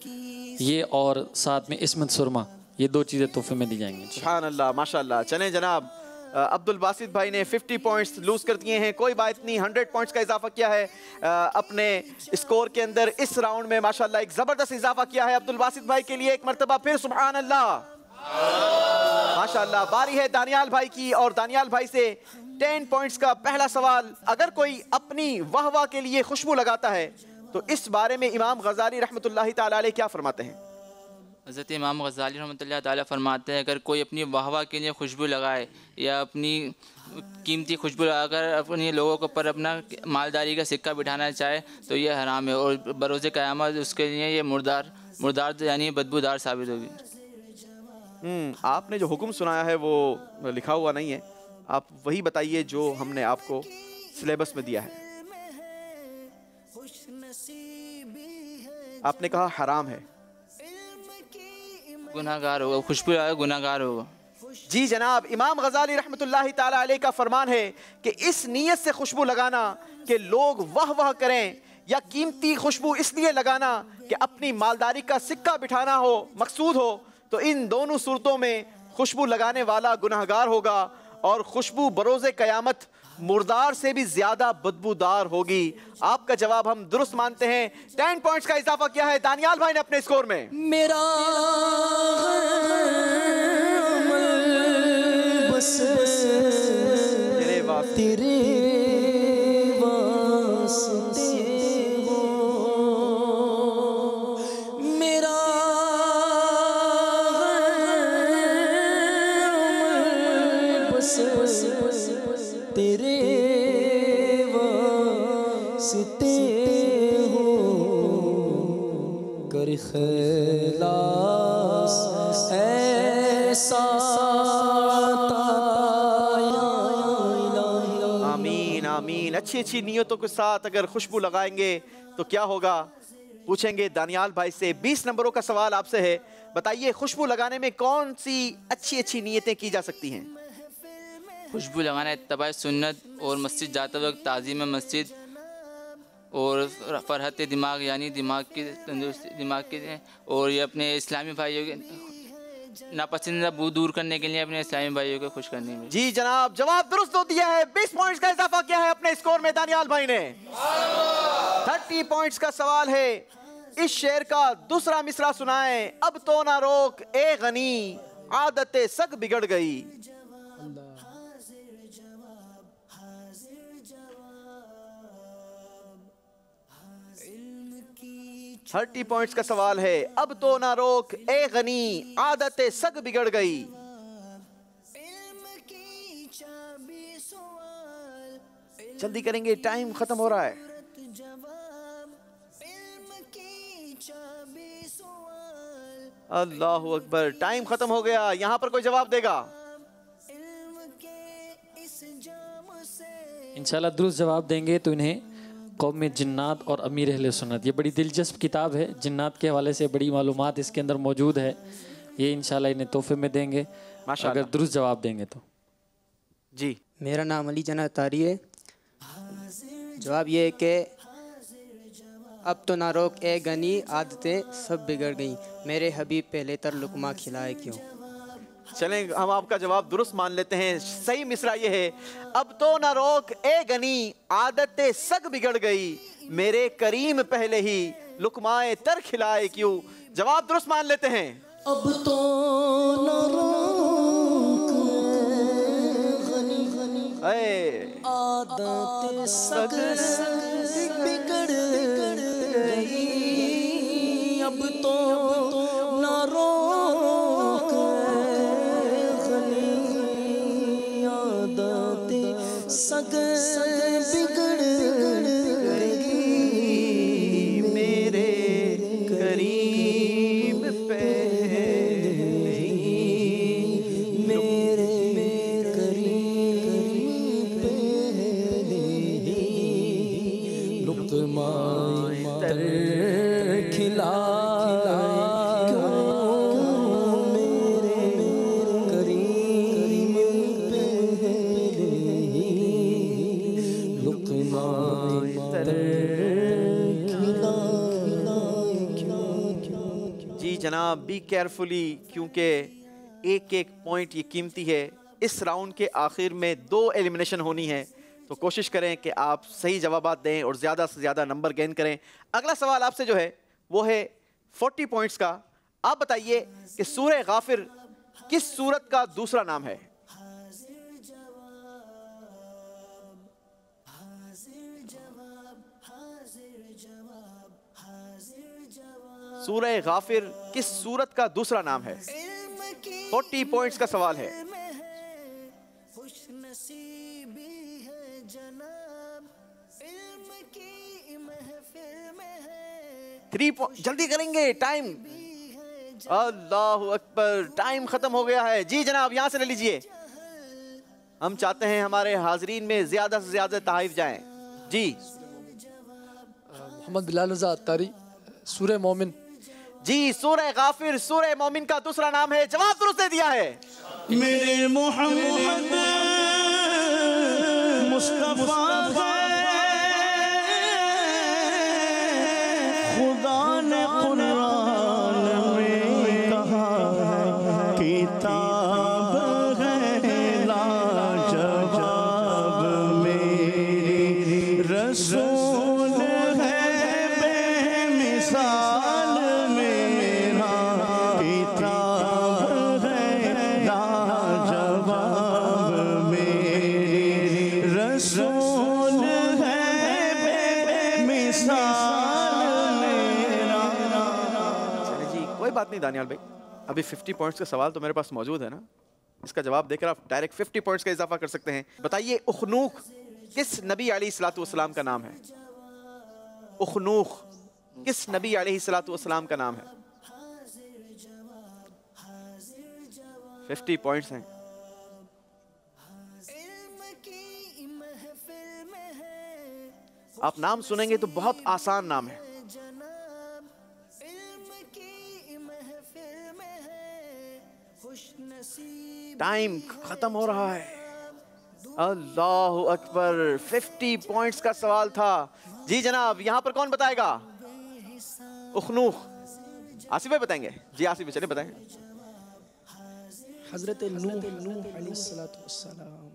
Speaker 4: ये और साथ में इस्मत सुरमा, ये 2 चीज़ें तोहफे में दी जाएंगी।
Speaker 2: सुभान अल्लाह, माशाअल्लाह। चलें जनाब, अब्दुल बासित भाई ने 50 पॉइंट्स लूज कर दिए हैं, कोई बात नहीं। 100 पॉइंट्स का इजाफा किया है अपने स्कोर के अंदर। इस राउंड में माशाअल्लाह एक जबरदस्त इजाफा किया है अब्दुल बासित भाई के लिए। एक मरतबा फिर सुभान अल्लाह, माशाअल्लाह। बारी है दानियाल भाई की और दानियाल भाई से 10 पॉइंट्स का पहला सवाल। अगर कोई अपनी वाह के लिए खुशबू लगाता है तो इस बारे में इमाम गजाली रहमतुल्लाहि ताला अलैह क्या फरमाते हैं?
Speaker 8: हज़रत इमाम गज़ाली रहमतुल्लाह ताला फरमाते हैं, अगर कोई अपनी वाहवा के लिए खुशबू लगाए या अपनी कीमती खुशबू लगाकर अपने लोगों के ऊपर अपना मालदारी का सिक्का बिठाना चाहे तो ये हराम है और बरोज़े क़यामत उसके लिए ये मुर्दार यानी बदबूदार साबित होगी।
Speaker 2: आपने जो हुक्म सुनाया है वो लिखा हुआ नहीं है, आप वही बताइए जो हमने आपको सिलेबस में दिया है। आपने कहा हराम है,
Speaker 8: गुनाहगार होगा, खुशबू लगाए गुनाहगार होगा।
Speaker 2: जी जनाब, इमाम गजाली रहमतुल्लाहि ताला अलैह का फरमान है कि इस नीयत से खुशबू लगाना कि लोग वाह वाह करें या कीमती खुशबू इसलिए लगाना कि अपनी मालदारी का सिक्का बिठाना हो मकसूद हो, तो इन दोनों सूरतों में खुशबू लगाने वाला गुनाहगार होगा और खुशबू बरोज़े क़यामत मुर्दार से भी ज्यादा बदबूदार होगी। आपका जवाब हम दुरुस्त मानते हैं। 10 पॉइंट्स का इजाफा किया है दानियाल भाई ने अपने स्कोर में।
Speaker 14: मेरा बस तेरे वास्ते हो, मेरा बस तेरे वास्ते हो, कर खलास ऐसा।
Speaker 2: आमीन आमीन। अच्छी अच्छी नियतों के साथ अगर खुशबू लगाएंगे तो क्या होगा, पूछेंगे दानियाल भाई से। 20 नंबरों का सवाल आपसे है, बताइए खुशबू लगाने में कौन सी अच्छी अच्छी नियतें की जा सकती हैं?
Speaker 8: खुशबू लगाना इत्तबा सुन्नत और मस्जिद जाते वक्त ताज़ीम मस्जिद और फरहत दिमाग यानी दिमाग की तंदुरुस्ती, दिमाग के, और ये अपने इस्लामी भाइयों के नापसंदीदा बू दूर करने के लिए अपने इस्लामी भाइयों को खुश करने में।
Speaker 2: जी जनाब, जवाब दुरुस्त हो दिया है। 20 पॉइंट्स का इजाफा किया है अपने स्कोर में दानियाल भाई ने। 30 पॉइंट्स का सवाल है, इस शेर का दूसरा मिसरा सुनाए। अब तो ना रोक ए गनी, आदतें सग बिगड़ गई। 30 पॉइंट्स का सवाल है, अब तो ना रोक ए गनी, आदतें सग बिगड़ गई। जल्दी करेंगे, टाइम खत्म हो रहा है। अल्लाहु अकबर, टाइम खत्म हो गया। यहां पर कोई जवाब देगा?
Speaker 4: इंशाल्लाह दुरुस्त जवाब देंगे तो इन्हें कौम जिन्नात और अमीर अहले सुन्नत, ये बड़ी दिलचस्प किताब है, जिन्नात के हवाले से बड़ी मालूमात इसके अंदर मौजूद है। ये इंशाल्लाह इन्हें तोहफे में देंगे अगर दुरुस्त जवाब देंगे तो।
Speaker 2: जी,
Speaker 20: मेरा नाम अली जना तारी है। जवाब ये है कि अब तो ना रोक ए गनी, आदतें सब बिगड़ गई, मेरे हबीब पहले तर लुकमा खिलाए क्यों।
Speaker 2: चलें, हम आपका जवाब दुरुस्त मान लेते हैं। सही मिसरा ये है, अब तो ना रोक ए गनी, आदतें सग बिगड़ गई, मेरे करीम पहले ही लुकमाए तर खिलाए क्यों। जवाब दुरुस्त मान लेते हैं।
Speaker 14: अब तो ना रोक आदतें सग बिगड़ गई, अब तो ना रोक आदतें सग बिगड़ गई,
Speaker 2: मेरे करीम पहले ही,
Speaker 14: मेरे करीम पहले ही लुक़माए तर खिलाए क्यों, मेरे करीम पहले ही लुक़माए तर खिलाए क्यों।
Speaker 2: जी जनाब, बी केयरफुली, क्योंकि एक एक पॉइंट ये कीमती है। इस राउंड के आखिर में 2 एलिमिनेशन होनी है, तो कोशिश करें कि आप सही जवाबात दें और ज़्यादा से ज़्यादा नंबर गेन करें। अगला सवाल आपसे जो है वो है 40 पॉइंट्स का। आप बताइए कि सूरह गाफिर किस सूरत का दूसरा नाम है? सूरह गाफिर किस सूरत का दूसरा नाम है? 40 पॉइंट्स का सवाल है। 3 जल्दी करेंगे, टाइम। अल्लाहु अकबर, टाइम खत्म हो गया है। जी जनाब, यहां से ले लीजिए। हम चाहते हैं हमारे हाजरीन में ज्यादा से ज्यादा तहाइफ जाएं। जी,
Speaker 12: मोहम्मद बिलाल रज़ा अत्तारी, सूरह मोमिन।
Speaker 2: जी, सूरह गाफिर सूरह मोमिन का दूसरा नाम है। जवाब दुरुस्त दे दिया है।
Speaker 15: मेरे मोहम्मद मुस्तफा खुदा ने कुरान में कहा है, किताब है लाजवाब, मेरी रसूल है बेमिसाल, मेरा किताब है लाजवाब, मेरी रसूल है बेमिसाल।
Speaker 2: कोई बात नहीं दानियाल भाई, अभी 50 पॉइंट्स का सवाल तो मेरे पास मौजूद है ना, इसका जवाब देकर आप डायरेक्ट 50 पॉइंट्स का इजाफा कर सकते हैं। बताइए, उखनूख किस नबी अलैहिस्सलातु वस्सलाम का नाम है? उखनूख किस नबी अलैहिस्सलातु वस्सलाम का नाम है? 50 पॉइंट्स हैं। आप नाम सुनेंगे तो बहुत आसान नाम है। टाइम खत्म हो रहा है। अल्लाहु अकबर, 50 पॉइंट्स का सवाल था। जी जनाब, यहाँ पर कौन बताएगा? उखनूख। आसिफ भाई बताएंगे। जी आसिफ भाई चले बताएं।
Speaker 12: हजरत नूह अलैहिस्सलाम।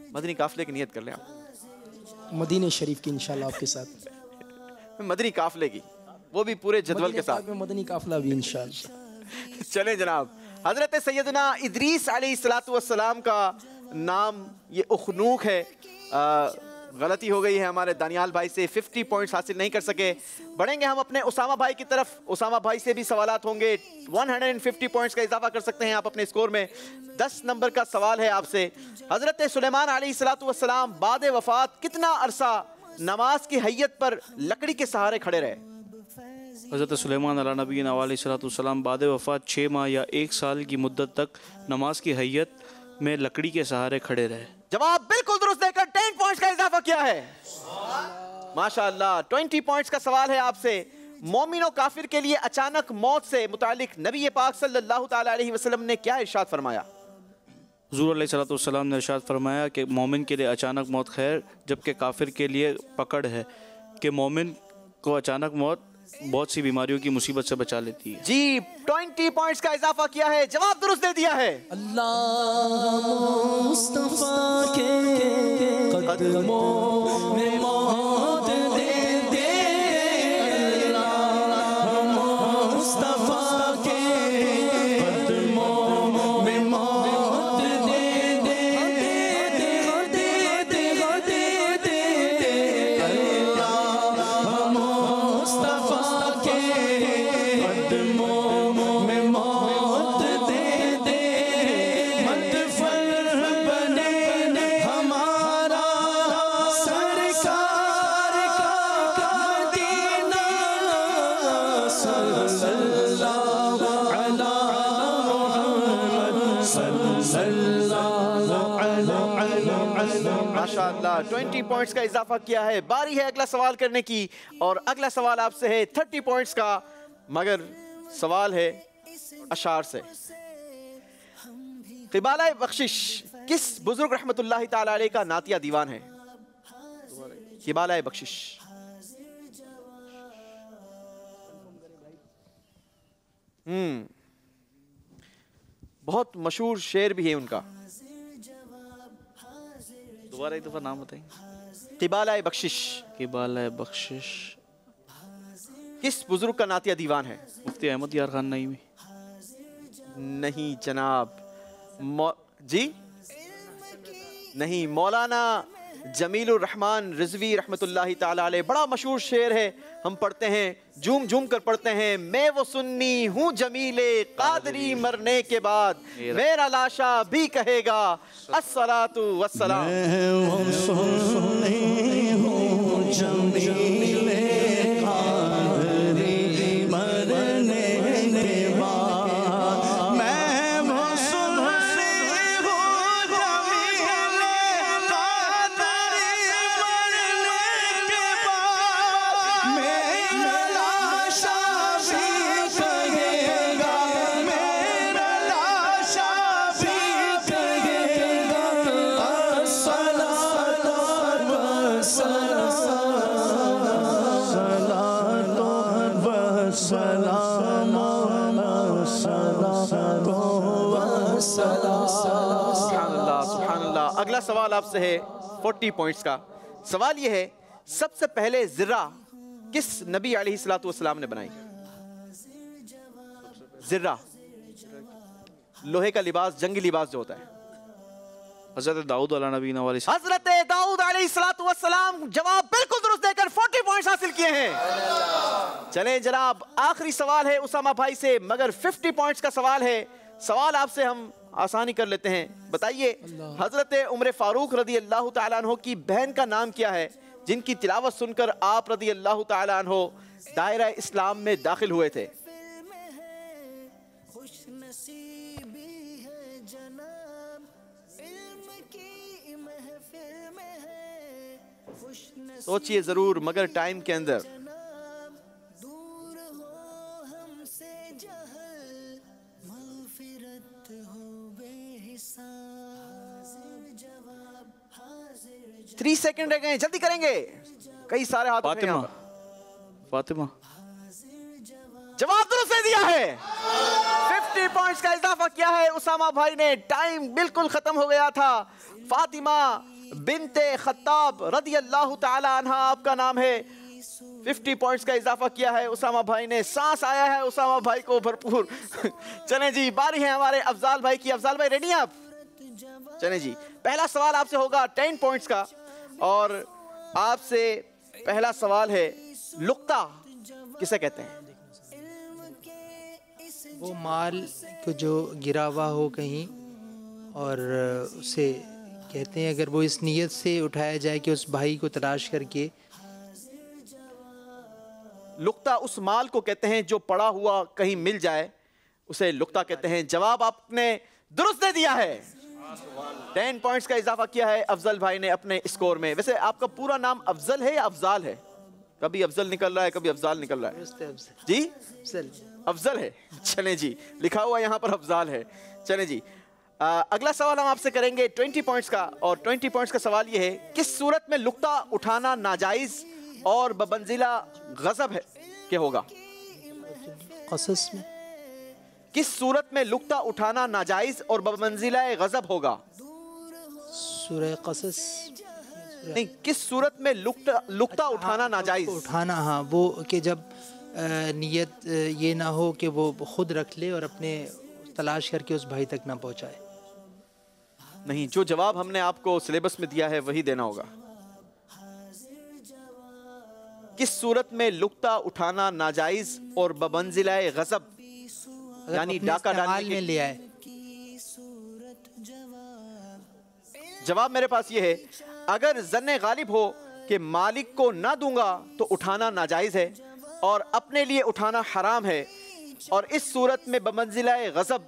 Speaker 2: मदनी काफले की नियत कर लें आप।
Speaker 12: मदीने शरीफ की इंशाल्लाह आपके साथ।
Speaker 2: मदनी काफले की, वो भी पूरे जदवल के साथ।
Speaker 12: मदनी काफला भी इंशाल्लाह।
Speaker 2: चले जनाब, हजरत सैयदना इदरीस अलैहिस्सलाम का नाम ये उखनूख है। गलती हो गई है हमारे दानियाल भाई से, 50 पॉइंट्स हासिल नहीं कर सके। बढ़ेंगे हम अपने उसामा भाई की तरफ। उसामा भाई से भी सवालात होंगे। 150 पॉइंट्स का इजाफा कर सकते हैं आप अपने स्कोर में। 10 नंबर का सवाल है आपसे। हजरत सुलेमान अलैहिस्सलाम बाद वफात कितना अरसा नमाज की हैयत पर लकड़ी के सहारे खड़े रहे?
Speaker 9: हज़रत सुलेमान अला नबी अलैहिस्सलाम बाद वफ़ात 6 माह या 1 साल की मुद्दत तक नमाज की हैयत में लकड़ी के सहारे खड़े रहे।
Speaker 2: जवाब बिल्कुल दुरुस्त देकर 10 पॉइंट्स का इजाफा किया है। माशाअल्लाह। 20 पॉइंट्स का सवाल है आपसे। मोमिन और काफिर के लिए अचानक मौत से मुतालिक नबी पाक सल्लल्लाहु ताला अलैहि वसल्लम ने क्या इरशाद फरमाया?
Speaker 9: हुज़ूर अलैहिस्सलाम ने इरशाद फरमाया कि मोमिन के लिए अचानक मौत खैर, जबकि काफिर के लिए पकड़ है कि मोमिन को अचानक मौत बहुत सी बीमारियों की मुसीबत से बचा लेती है।
Speaker 2: जी 20 पॉइंट्स का इजाफा किया है। जवाब दुरुस्त दे दिया है।
Speaker 14: अल्लाह मुस्तफा के कदमों में मौत दे दे। अल्लाह मुस्तफा के कदमों में मौत दे दे। अल्लाह मुस्तफा के कदमों में मौत दे दे। मदफर बने हमारा सरकार का मदीना। सल्लल्लाहु अला मुहम्मद सल्लल्लाहु अलैहि।
Speaker 2: माशाअल्लाह 20 पॉइंट्स का इजाफा किया है। बारी है अगला सवाल करने की और अगला सवाल आपसे है 30 पॉइंट्स का, मगर सवाल है अशार से। क़िबाला बख्शिश किस बुजुर्ग रहमतुल्लाहि ताला अलैह का नातिया दीवान है? क़िबाला बख्शिश। बहुत मशहूर शेर भी है उनका।
Speaker 9: दोबारा एक दफ़ा नाम बताएंगे।
Speaker 2: क़िबाला बख्शिश।
Speaker 9: क़िबाला बख्शिश
Speaker 2: किस बुजुर्ग का नातिया दीवान है?
Speaker 9: मुफ्ती अहमद यार खान नईमी।
Speaker 2: नहीं जनाब। जी नहीं, मौलाना जमीलुर रहमान रिजवी रहमतुल्लाहि ताला अलैह। बड़ा मशहूर शेर है, हम पढ़ते हैं, झूम झूम कर पढ़ते हैं। मैं वो सुन्नी हूँ जमीले कादरी, मरने के बाद मेरा लाशा भी कहेगा अस्सलातु वस्सलाम।
Speaker 14: मैं वो सुन्नी हूँ जमीले कादरी, मरने के बाद मैं वो सुन्नी हूँ जमीले कादरी, मरने के बाद मेरा लाशा भी कहेगा, मेरा लाशा भी कहेगा अस्सलातु
Speaker 2: सुभानअल्लाह सुभानअल्लाह। अगला सवाल आपसे है 40 पॉइंट्स का। सवाल ये है, सबसे पहले ज़िर्रा किस नबी अलैहिस्सलातु वस्सलाम ने बनाई? ज़िर्रा लोहे का लिबास, जंगी लिबास जो होता है।
Speaker 9: हज़रत दाऊद अला नबी
Speaker 2: हज़रत दाऊद अलैहिस्सलातु वस्सलाम। जवाब बिल्कुल दुरुस्त देकर 40 पॉइंट्स हासिल किए हैं। चलें जनाब, आखिरी सवाल है उसामा भाई से, मगर 50 पॉइंट्स का सवाल है। सवाल आपसे हम आसानी कर लेते हैं। बताइए, हज़रत उमर फारूक रदी अल्लाह ताला अन्हो की बहन का नाम क्या है, जिनकी तिलावत सुनकर आप रदी अल्लाह ताला अन्हो दायरा इस्लाम में दाखिल हुए थे? सोचिए जरूर, मगर टाइम के अंदर। थ्री सेकंड रह गए, जल्दी करेंगे। कई सारे हाथ उठे यहाँ
Speaker 9: फातिमा। फातिमा।
Speaker 2: जवाब दुरुस्त दे दिया है। 50 पॉइंट्स का इजाफा किया है उसामा भाई ने। टाइम बिल्कुल खत्म हो गया था। फातिमा बिनते खत्ताब रदी अल्लाह ताला अन्हा आपका नाम है। 50 पॉइंट्स का इजाफा किया है उसामा भाई ने। सांस आया है उसामा भाई को भरपूर। चलें जी, बारी है हमारे अफजाल भाई की। अफजाल भाई रेडी हैं आप? चलें जी, पहला सवाल आपसे होगा 10 पॉइंट्स का और आपसे पहला सवाल है लुक्ता किसे कहते हैं?
Speaker 11: वो माल को जो गिरा हुआ हो कहीं और उसे कहते हैं, अगर वो इस नीयत से उठाया जाए कि उस भाई को तलाश करके।
Speaker 2: लुक्ता उस माल को कहते हैं जो पड़ा हुआ कहीं मिल जाए, उसे लुक्ता कहते हैं। जवाब आपने दुरुस्त दे दिया है। 10 पॉइंट्स का इजाफा किया है अफजल भाई ने अपने स्कोर में। वैसे आपका पूरा नाम अफजल है या अफजाल है? कभी अफजल निकल रहा है, कभी अफजाल निकल रहा है जी। अफजल है। चलें जी, लिखा हुआ यहाँ पर अफजाल है। चलें जी, अगला सवाल हम आपसे करेंगे 20 पॉइंट्स का और 20 पॉइंट्स का सवाल ये है, किस सूरत में लुक्ता उठाना नाजायज और बमंजिला गजब है के होगा?
Speaker 11: क़सस में।
Speaker 2: किस सूरत में लुक्ता उठाना नाजायज और बमंजिला गजब होगा?
Speaker 11: सूरह क़सस
Speaker 2: नहीं, किस सूरत में लुक्ता उठाना नाजायज?
Speaker 11: उठाना, हाँ, वो कि जब नियत ये ना हो कि वो खुद रख ले और अपने तलाश करके उस भाई तक ना पहुंचाए।
Speaker 2: नहीं, जो जवाब हमने आपको सिलेबस में दिया है वही देना होगा। किस सूरत में लुक्ता उठाना नाजायज और बमंजिला गजब यानी डाका डालने में
Speaker 11: ले आए।
Speaker 2: जवाब मेरे पास ये है, अगर जन्ने गालिब हो कि मालिक को ना दूंगा तो उठाना नाजायज है और अपने लिए उठाना हराम है, और इस सूरत में बमंजिला गजब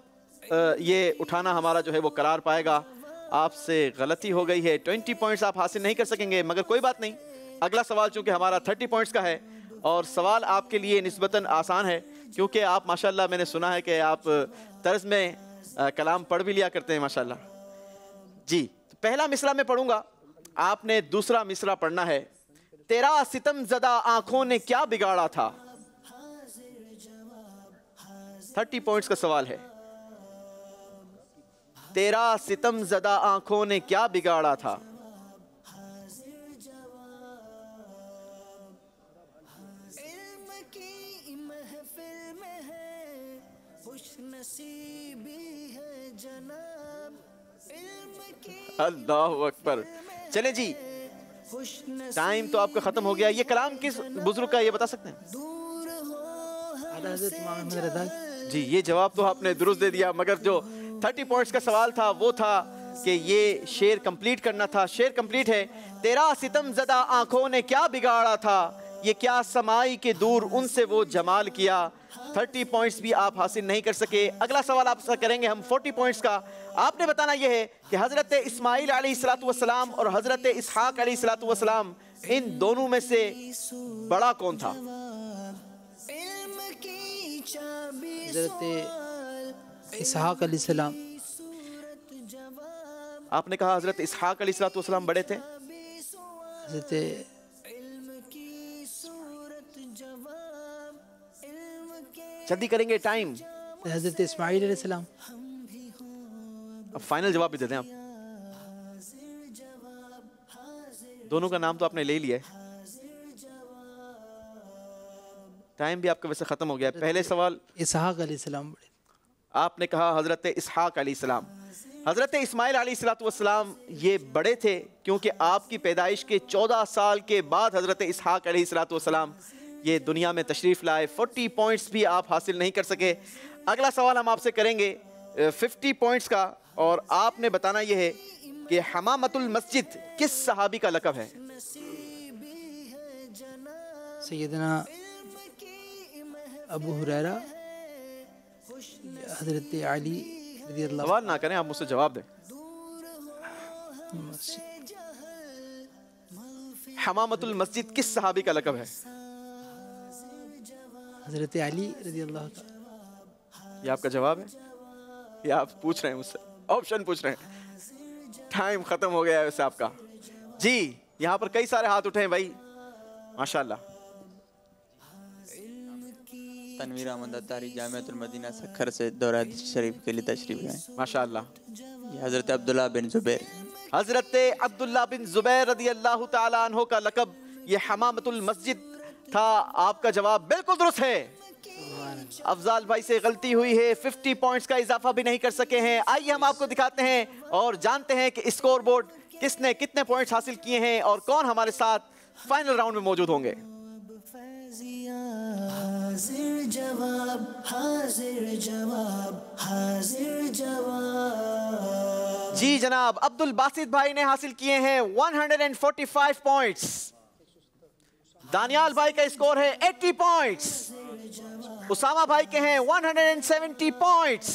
Speaker 2: ये उठाना हमारा जो है वो करार पाएगा। आपसे गलती हो गई है। 20 पॉइंट्स आप हासिल नहीं कर सकेंगे, मगर कोई बात नहीं। अगला सवाल चूंकि हमारा 30 पॉइंट्स का है और सवाल आपके लिए निस्बतन आसान है, क्योंकि आप माशाल्लाह, मैंने सुना है कि आप तर्ज में कलाम पढ़ भी लिया करते हैं माशाल्लाह जी। तो पहला मिसरा में पढ़ूंगा, आपने दूसरा मिसरा पढ़ना है। तेरा सितम ज़दा आंखों ने क्या बिगाड़ा था। 30 पॉइंट्स का सवाल है। तेरा सितम ज़दा आंखों ने क्या बिगाड़ा था। अल्लाहु अकबर। चले जी, टाइम तो आपका खत्म हो गया। ये कलाम किस बुजुर्ग का ये बता सकते हैं? जी, ये जवाब तो आपने दुरुस्त दे दिया, मगर जो 30 पॉइंट्स का सवाल था वो था कि ये शेर कंप्लीट करना था। शेर कंप्लीट है। तेरा सितम ज़दा आंखों ने क्या बिगाड़ा था, ये क्या समाई के दूर उनसे वो जमाल किया। 30 पॉइंट्स भी आप हासिल नहीं कर सके। अगला सवाल आपसे करेंगे हम 40 पॉइंट्स का। आपने बताना यह है कि हज़रत इस्माइल अलैहिस्सलाम और हज़रत इसहाक अलैहिस्सलाम, इन दोनों में से बड़ा कौन था?
Speaker 11: हज़रत इसहाक अलैहिस्सलाम।
Speaker 2: आपने कहा हज़रत इसहाक अलैहिस्सलाम बड़े थे।
Speaker 11: हज़रत
Speaker 2: जल्दी करेंगे, टाइम।
Speaker 11: हज़रत इस्माइल अलैहिस्सलाम।
Speaker 2: अब फाइनल जवाब भी देते हैं आप। दोनों का नाम तो आपने ले लिया है। टाइम भी आपका वैसे खत्म हो गया। पहले सवाल
Speaker 11: इसहाक अलैहिस्सलाम बड़े,
Speaker 2: आपने कहा हज़रत इसहाक अलैहिस्सलाम। हज़रत इस्माइल अलैहिस्सलाम ये बड़े थे क्योंकि आपकी पैदाइश के 14 साल के बाद हज़रत इसहाक अलैहिस्सलाम ये दुनिया में तशरीफ़ लाए। 40 पॉइंट्स भी आप हासिल नहीं कर सके। अगला सवाल हम आपसे करेंगे 50 पॉइंट्स का और आपने बताना यह है कि हमामतुल मस्जिद किस सहाबी का लक़ब है?
Speaker 11: सैयदना अबू हुरैरा, हज़रत अली रज़ियल्लाहु।
Speaker 2: सवाल ना करें, आप मुझसे जवाब दें। हमामतुल मस्जिद किस सहाबी का लक़ब है?
Speaker 11: हज़रत अली रज़ियल्लाहु।
Speaker 2: ये आपका जवाब है? ये आप पूछ रहे हैं मुझसे, ऑप्शन पूछ रहे हैं? टाइम खत्म हो गया है वैसे आपका जी। यहाँ पर कई सारे हाथ उठे हैं भाई। माशाल्लाह।
Speaker 6: तनवीर अहमद अत्तारी जामिअतुल मदीना सक्खर से दौरा हदीस शरीफ के लिए तशरीफ लाए।
Speaker 2: माशाल्लाह।
Speaker 6: हज़रत अब्दुल्ला बिन ज़ुबैर,
Speaker 2: हज़रत अब्दुल्ला बिन ज़ुबैर रज़ी अल्लाह ताला अन्हु का लक़ब ये हमामतुल मस्जिद था। आपका जवाब बिल्कुल दुरुस्त है। अफजाल भाई से गलती हुई है, 50 पॉइंट्स का इजाफा भी नहीं कर सके हैं। आइए हम आपको दिखाते हैं और जानते हैं कि स्कोर बोर्ड किसने कितने पॉइंट्स हासिल किए हैं और कौन हमारे साथ फाइनल राउंड में मौजूद होंगे।
Speaker 14: हाजिर जवाब, हाजिर जवाब, हाजिर जवाब।
Speaker 2: जी जनाब, अब्दुल बासित भाई ने हासिल किए हैं 145 पॉइंट्स। दानियाल भाई का स्कोर है 80 पॉइंट्स। उसामा भाई के हैं 170 पॉइंट्स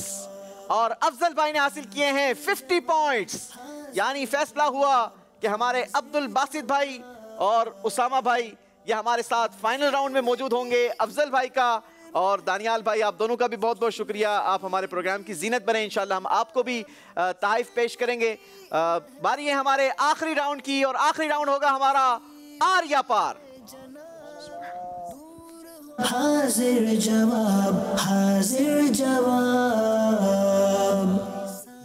Speaker 2: और अफजल भाई ने हासिल किए हैं 50 पॉइंट्स। यानी फैसला हुआ कि हमारे अब्दुल बासित भाई और उसामा भाई ये हमारे साथ फाइनल राउंड में मौजूद होंगे। अफजल भाई का और दानियाल भाई, आप दोनों का भी बहुत बहुत शुक्रिया। आप हमारे प्रोग्राम की जीनत बने। इंशाल्लाह हम आपको भी तहफ़ पेश करेंगे। बारी है हमारे आखिरी राउंड की और आखिरी राउंड होगा हमारा आर या पार।
Speaker 14: हाजिर जवाब, हाजिर जवाब।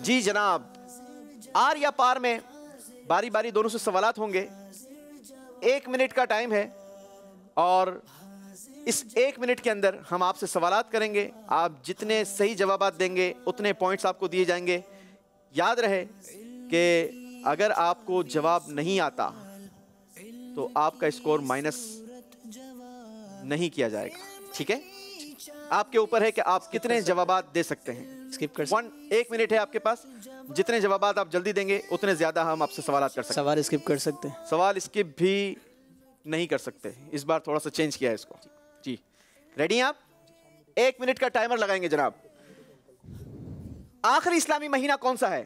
Speaker 2: जी जनाब, आर या पार में बारी बारी दोनों से सवालात होंगे। 1 मिनट का टाइम है और इस 1 मिनट के अंदर हम आपसे सवालात करेंगे। आप जितने सही जवाब देंगे उतने पॉइंट्स आपको दिए जाएंगे। याद रहे कि अगर आपको जवाब नहीं आता तो आपका स्कोर माइनस नहीं किया जाएगा। ठीक है, आपके ऊपर है कि आप कितने जवाबात दे सकते हैं।
Speaker 6: स्किप कर
Speaker 2: 1 मिनट है आपके पास। जितने जवाबात आप जल्दी देंगे उतने ज्यादा हम आपसे सवालात कर सकते हैं।
Speaker 6: सवाल स्किप कर सकते हैं?
Speaker 2: सवाल स्किप भी नहीं कर सकते। इस बार थोड़ा सा चेंज किया है इसको। जी रेडी हैं आप? 1 मिनट का टाइमर लगाएंगे जनाब। आखिरी इस्लामी महीना कौन सा है?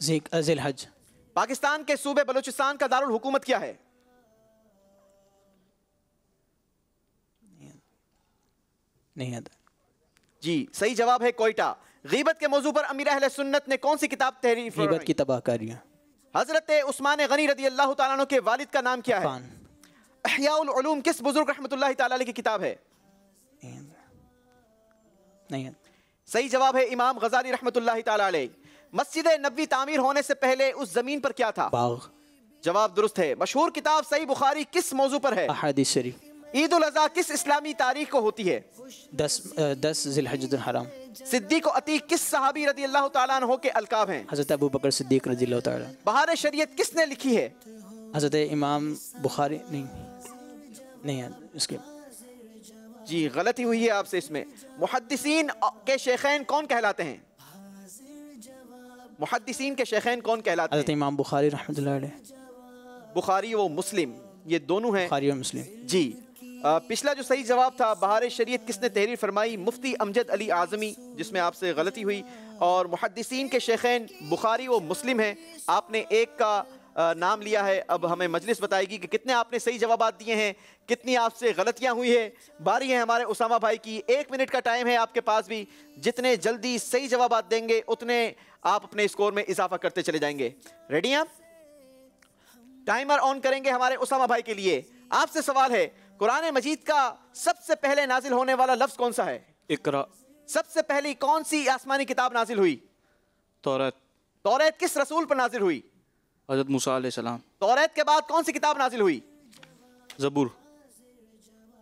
Speaker 6: ज़िलहज।
Speaker 2: पाकिस्तान के सूबे बलूचिस्तान का दारुल हुकूमत क्या है?
Speaker 6: नहीं आता।
Speaker 2: जी सही जवाब है कोयटा। गीबत के मौजू पर अमीर अहले सुन्नत ने कौन सी किताब तहरीर फरमाई?
Speaker 6: गीबत की तबाहकारियां।
Speaker 2: हजरत उस्मान गनी रदी अल्लाह ताला अन्हु के वालिद का नाम क्या है? इहयाउल उलूम किस बुजुर्ग रहमतुल्लाहि ताला अलैहि की किताब है?
Speaker 6: नहीं।
Speaker 2: सही जवाब है इमाम गजाली रहमतुल्लाहि ताला अलैहि। मस्जिद नबवी तामीर होने से पहले उस जमीन पर क्या था?
Speaker 6: बाग।
Speaker 2: जवाब दुरुस्त है। मशहूर किताब सही बुखारी किस मौजू पर है?
Speaker 6: अहादीस शरीफ।
Speaker 2: ईद उल अज़हा किस इस्लामी तारीख को होती है?
Speaker 6: 10 ज़िलहज्जुल हराम।
Speaker 2: सिद्दीक़ अतीक किस सहाबी रदी अल्लाह ताला अन्हु के अलकाब हैं?
Speaker 6: हज़रत अबू बकर सिद्दीक़ रज़ी अल्लाह ताला।
Speaker 2: बहार शरीयत किसने लिखी है?
Speaker 6: हज़रत इमाम बुखारी। नहीं है इसके।
Speaker 2: जी गलती हुई है आपसे इसमें। मुहद्दिसीन के शेखैन कौन कहलाते हैं? मुहद्दिसीन के शेखैन कौन कहलाते हैं?
Speaker 6: हज़रत इमाम बुखारी रहमतुल्लाह अलैह।
Speaker 2: बुखारी व मुस्लिम ये दोनों हैं।
Speaker 6: बुखारी और मुस्लिम।
Speaker 2: जी पिछला जो सही जवाब था बहार शरीयत किसने तहरीर फरमाई? मुफ्ती अमजद अली आज़मी, जिसमें आपसे गलती हुई। और मुहद्दिसीन के शेखैन बुखारी व मुस्लिम हैं। आपने एक का नाम लिया है। अब हमें मजलिस बताएगी कि कितने आपने सही जवाब दिए हैं, कितनी आपसे गलतियां हुई है। बारी है हमारे उसामा भाई की। 1 मिनट का टाइम है आपके पास भी। जितने जल्दी सही जवाब देंगे उतने आप अपने स्कोर में इजाफा करते चले जाएंगे। रेडी हैं आप? टाइमर ऑन करेंगे हमारे उसामा भाई के लिए। आपसे सवाल है, कुरान मजीद का सबसे पहले नाजिल होने वाला लफ्ज कौन सा है?
Speaker 9: इकरा।
Speaker 2: सबसे पहली कौन सी आसमानी किताब नाजिल हुई?
Speaker 9: तौरात।
Speaker 2: तौरात किस रसूल पर नाजिल हुई?
Speaker 9: हज़रत मूसा अलैहिस्सलाम।
Speaker 2: तौरात के बाद कौन सी किताब नाजिल हुई?
Speaker 9: ज़बूर।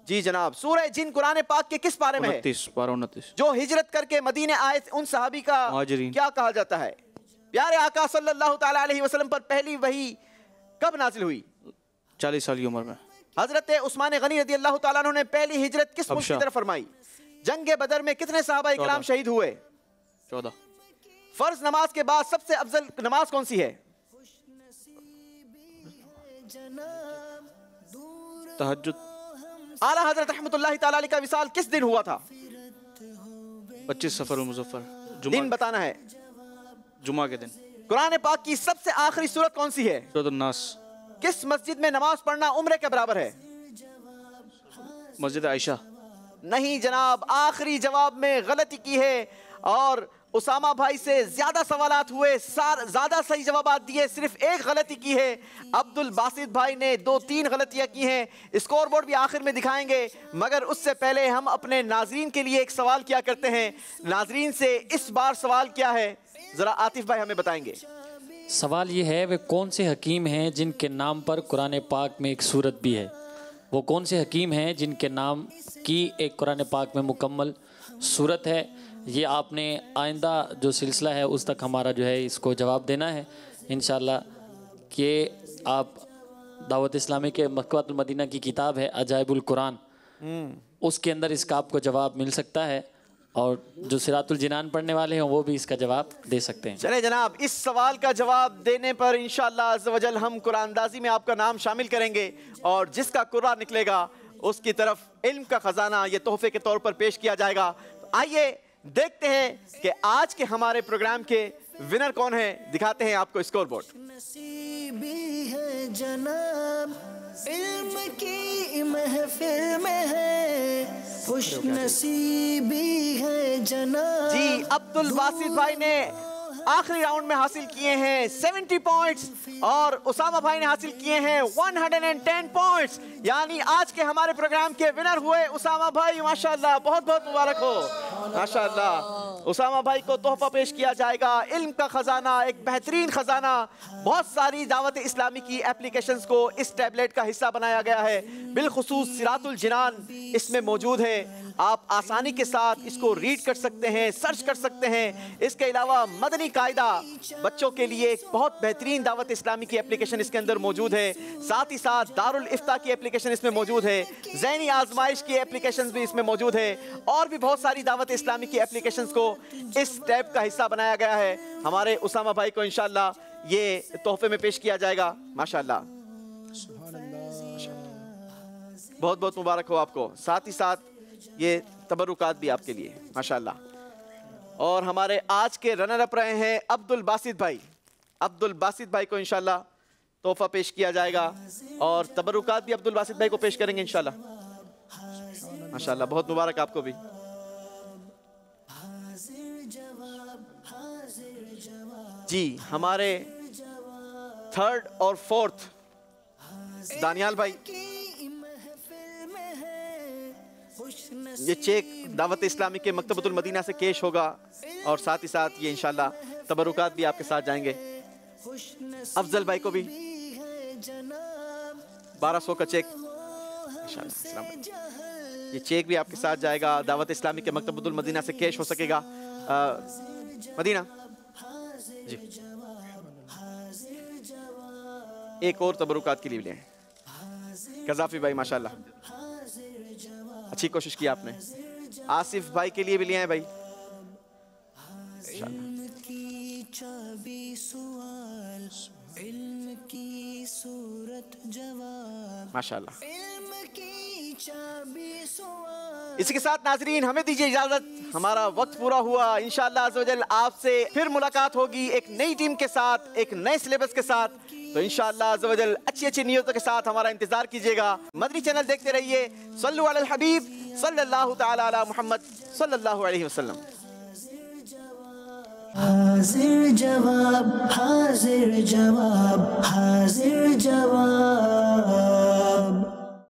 Speaker 2: जी जनाब। सूरह जिन कुरान पाक के किस पारे में है?
Speaker 9: 29।
Speaker 2: जो हिजरत करके मदीने आए उन सहाबी का क्या कहा जाता है? प्यारे आका सल्लल्लाहु ताला अलैहि वसल्लम पर पहली वही कब नाजिल हुई?
Speaker 9: 40 साल की उम्र में।
Speaker 2: हजरत उस्मान गनी रदी अल्लाह ताला अन्हु ने पहली हिजरत किस मुल्क की तरफ फरमाई? जंग बदर में कितने सहाबा इकराम शहीद हुए?
Speaker 9: 14।
Speaker 2: फर्ज नमाज के बाद सबसे अफजल नमाज कौन सी है?
Speaker 9: तहज्जुद।
Speaker 2: आला हजरत रहमतुल्लाहि ताला अलैहि का विसाल किस दिन हुआ था?
Speaker 9: 25 सफर मुज़फ्फर।
Speaker 2: दिन बताना है।
Speaker 9: जुमा के दिन।
Speaker 2: कुरान पाक की सबसे आखिरी सूरत कौन सी है?
Speaker 9: सूरत अन्नास।
Speaker 2: किस मस्जिद में नमाज पढ़ना उम्रे के बराबर है?
Speaker 9: मस्जिद आयशा।
Speaker 2: नहीं जनाब, आखिरी जवाब में गलती की है और उसामा भाई से ज्यादा सवालात हुए, ज्यादा सही जवाब दिए, सिर्फ एक गलती की है। अब्दुल बासित भाई ने 2-3 गलतियां की हैं। स्कोर बोर्ड भी आखिर में दिखाएंगे, मगर उससे पहले हम अपने नाजरीन के लिए एक सवाल किया करते हैं। नाजरीन से इस बार सवाल क्या है, जरा आतिफ भाई हमें बताएंगे।
Speaker 4: सवाल ये है, वे कौन से हकीम हैं जिनके नाम पर कुरान पाक में एक सूरत भी है? वो कौन से हकीम हैं जिनके नाम की एक कुरान पाक में मुकम्मल सूरत है? ये आपने आइंदा जो सिलसिला है उस तक हमारा जो है इसको जवाब देना है इंशाल्लाह। कि आप दावत इस्लामी के मकतबतुल मदीना की किताब है अजाइबुल कुरान, उसके अंदर इसका आपको जवाब मिल सकता है, और जो सिरातुल जिनान पढ़ने वाले हैं वो भी इसका जवाब दे सकते हैं।
Speaker 2: चले जनाब, इस सवाल का जवाब देने पर इंशाअल्लाह अज़्ज़ व जल हम कुरानदाजी में आपका नाम शामिल करेंगे, और जिसका कुरान निकलेगा उसकी तरफ इल्म का खजाना ये तोहफे के तौर पर पेश किया जाएगा। तो आइए देखते हैं कि आज के हमारे प्रोग्राम के विनर कौन है। दिखाते हैं आपको स्कोर बोर्ड।
Speaker 14: नसीबी है जनाब, इल्म की महफिल में है, खुश नसीबी है जनाब।
Speaker 2: जी, अब्दुल बासित भाई ने आखिरी राउंड में हासिल किए हैं 70 पॉइंट्स, और उसामा भाई ने हासिल किए हैं 110 पॉइंट्स। यानी आज के हमारे प्रोग्राम के विनर हुए उसामा भाई। माशाअल्लाह, बहुत बहुत मुबारक हो। माशाअल्लाह, उसामा भाई को तोहफा पेश किया जाएगा, इल्म का खजाना, एक बेहतरीन खजाना। बहुत सारी दावत इस्लामी की एप्लीकेशंस को इस टैबलेट का हिस्सा बनाया गया है, बिलखुसूस सिरातुल जिनान इसमें मौजूद है। आप आसानी के साथ इसको रीड कर सकते हैं, सर्च कर सकते हैं। इसके अलावा मदनी कायदा बच्चों के लिए एक बहुत बेहतरीन दावत इस्लामी की एप्लीकेशन इसके अंदर मौजूद है। साथ ही साथ दारुल इफ्ता की एप्लीकेशन इसमें मौजूद है, ज़हनी आजमाइश की एप्लीकेशन भी इसमें मौजूद है, और भी बहुत सारी दावत इस्लामी की एप्लीकेशंस को इस टैब का हिस्सा बनाया गया है। हमारे उसामा भाई को इंशाल्लाह ये तोहफे में पेश किया जाएगा। माशाल्लाह, बहुत बहुत मुबारक हो आपको। साथ ही साथ ये तबरुकात भी आपके लिए माशाल्लाह। और हमारे आज के रनर अप रहे हैं अब्दुल बासित भाई। अब्दुल बासित भाई को इंशाल्लाह तोहफा पेश किया जाएगा, और तबरुकात भी अब्दुल बासित भाई को पेश करेंगे इंशाल्लाह। माशाल्लाह, बहुत मुबारक आपको भी। जी, हमारे 3rd और 4th दानियाल भाई, ये चेक दावत इस्लामी के मकतबतुल मदीना से कैश होगा, और साथ ही साथ ये इंशाल्लाह तबरुकात भी आपके साथ जाएंगे। अफजल भाई को भी 1200 का चेक इंशाल्लाह, ये चेक भी आपके साथ जाएगा। दावत इस्लामी के मकतबतुल मदीना से कैश हो सकेगा मदीना जी। एक और तबरुकात के लिए लें कज़ाफी भाई, माशाल्लाह अच्छी कोशिश की आपने। आसिफ भाई के लिए भी लिए हैं भाई, माशाल्लाह। इसी के साथ नाजरीन हमें दीजिए इजाजत, हमारा वक्त पूरा हुआ। इंशाअल्लाह अज़्ज़ व जल आपसे फिर मुलाकात होगी एक नई टीम के साथ, एक नए सिलेबस के साथ। तो इंशाअल्लाह अज़्ज़ व जल अच्छी अच्छी नियतों के साथ हमारा इंतजार कीजिएगा। मदनी चैनल देखते रहिए। सल्लु अलल हबीब सल्लल्लाहु तआला अला मुहम्मद सल्लल्लाहु अलैहि वसल्लम।
Speaker 14: हाजिर जवाब, हाजिर जवाब।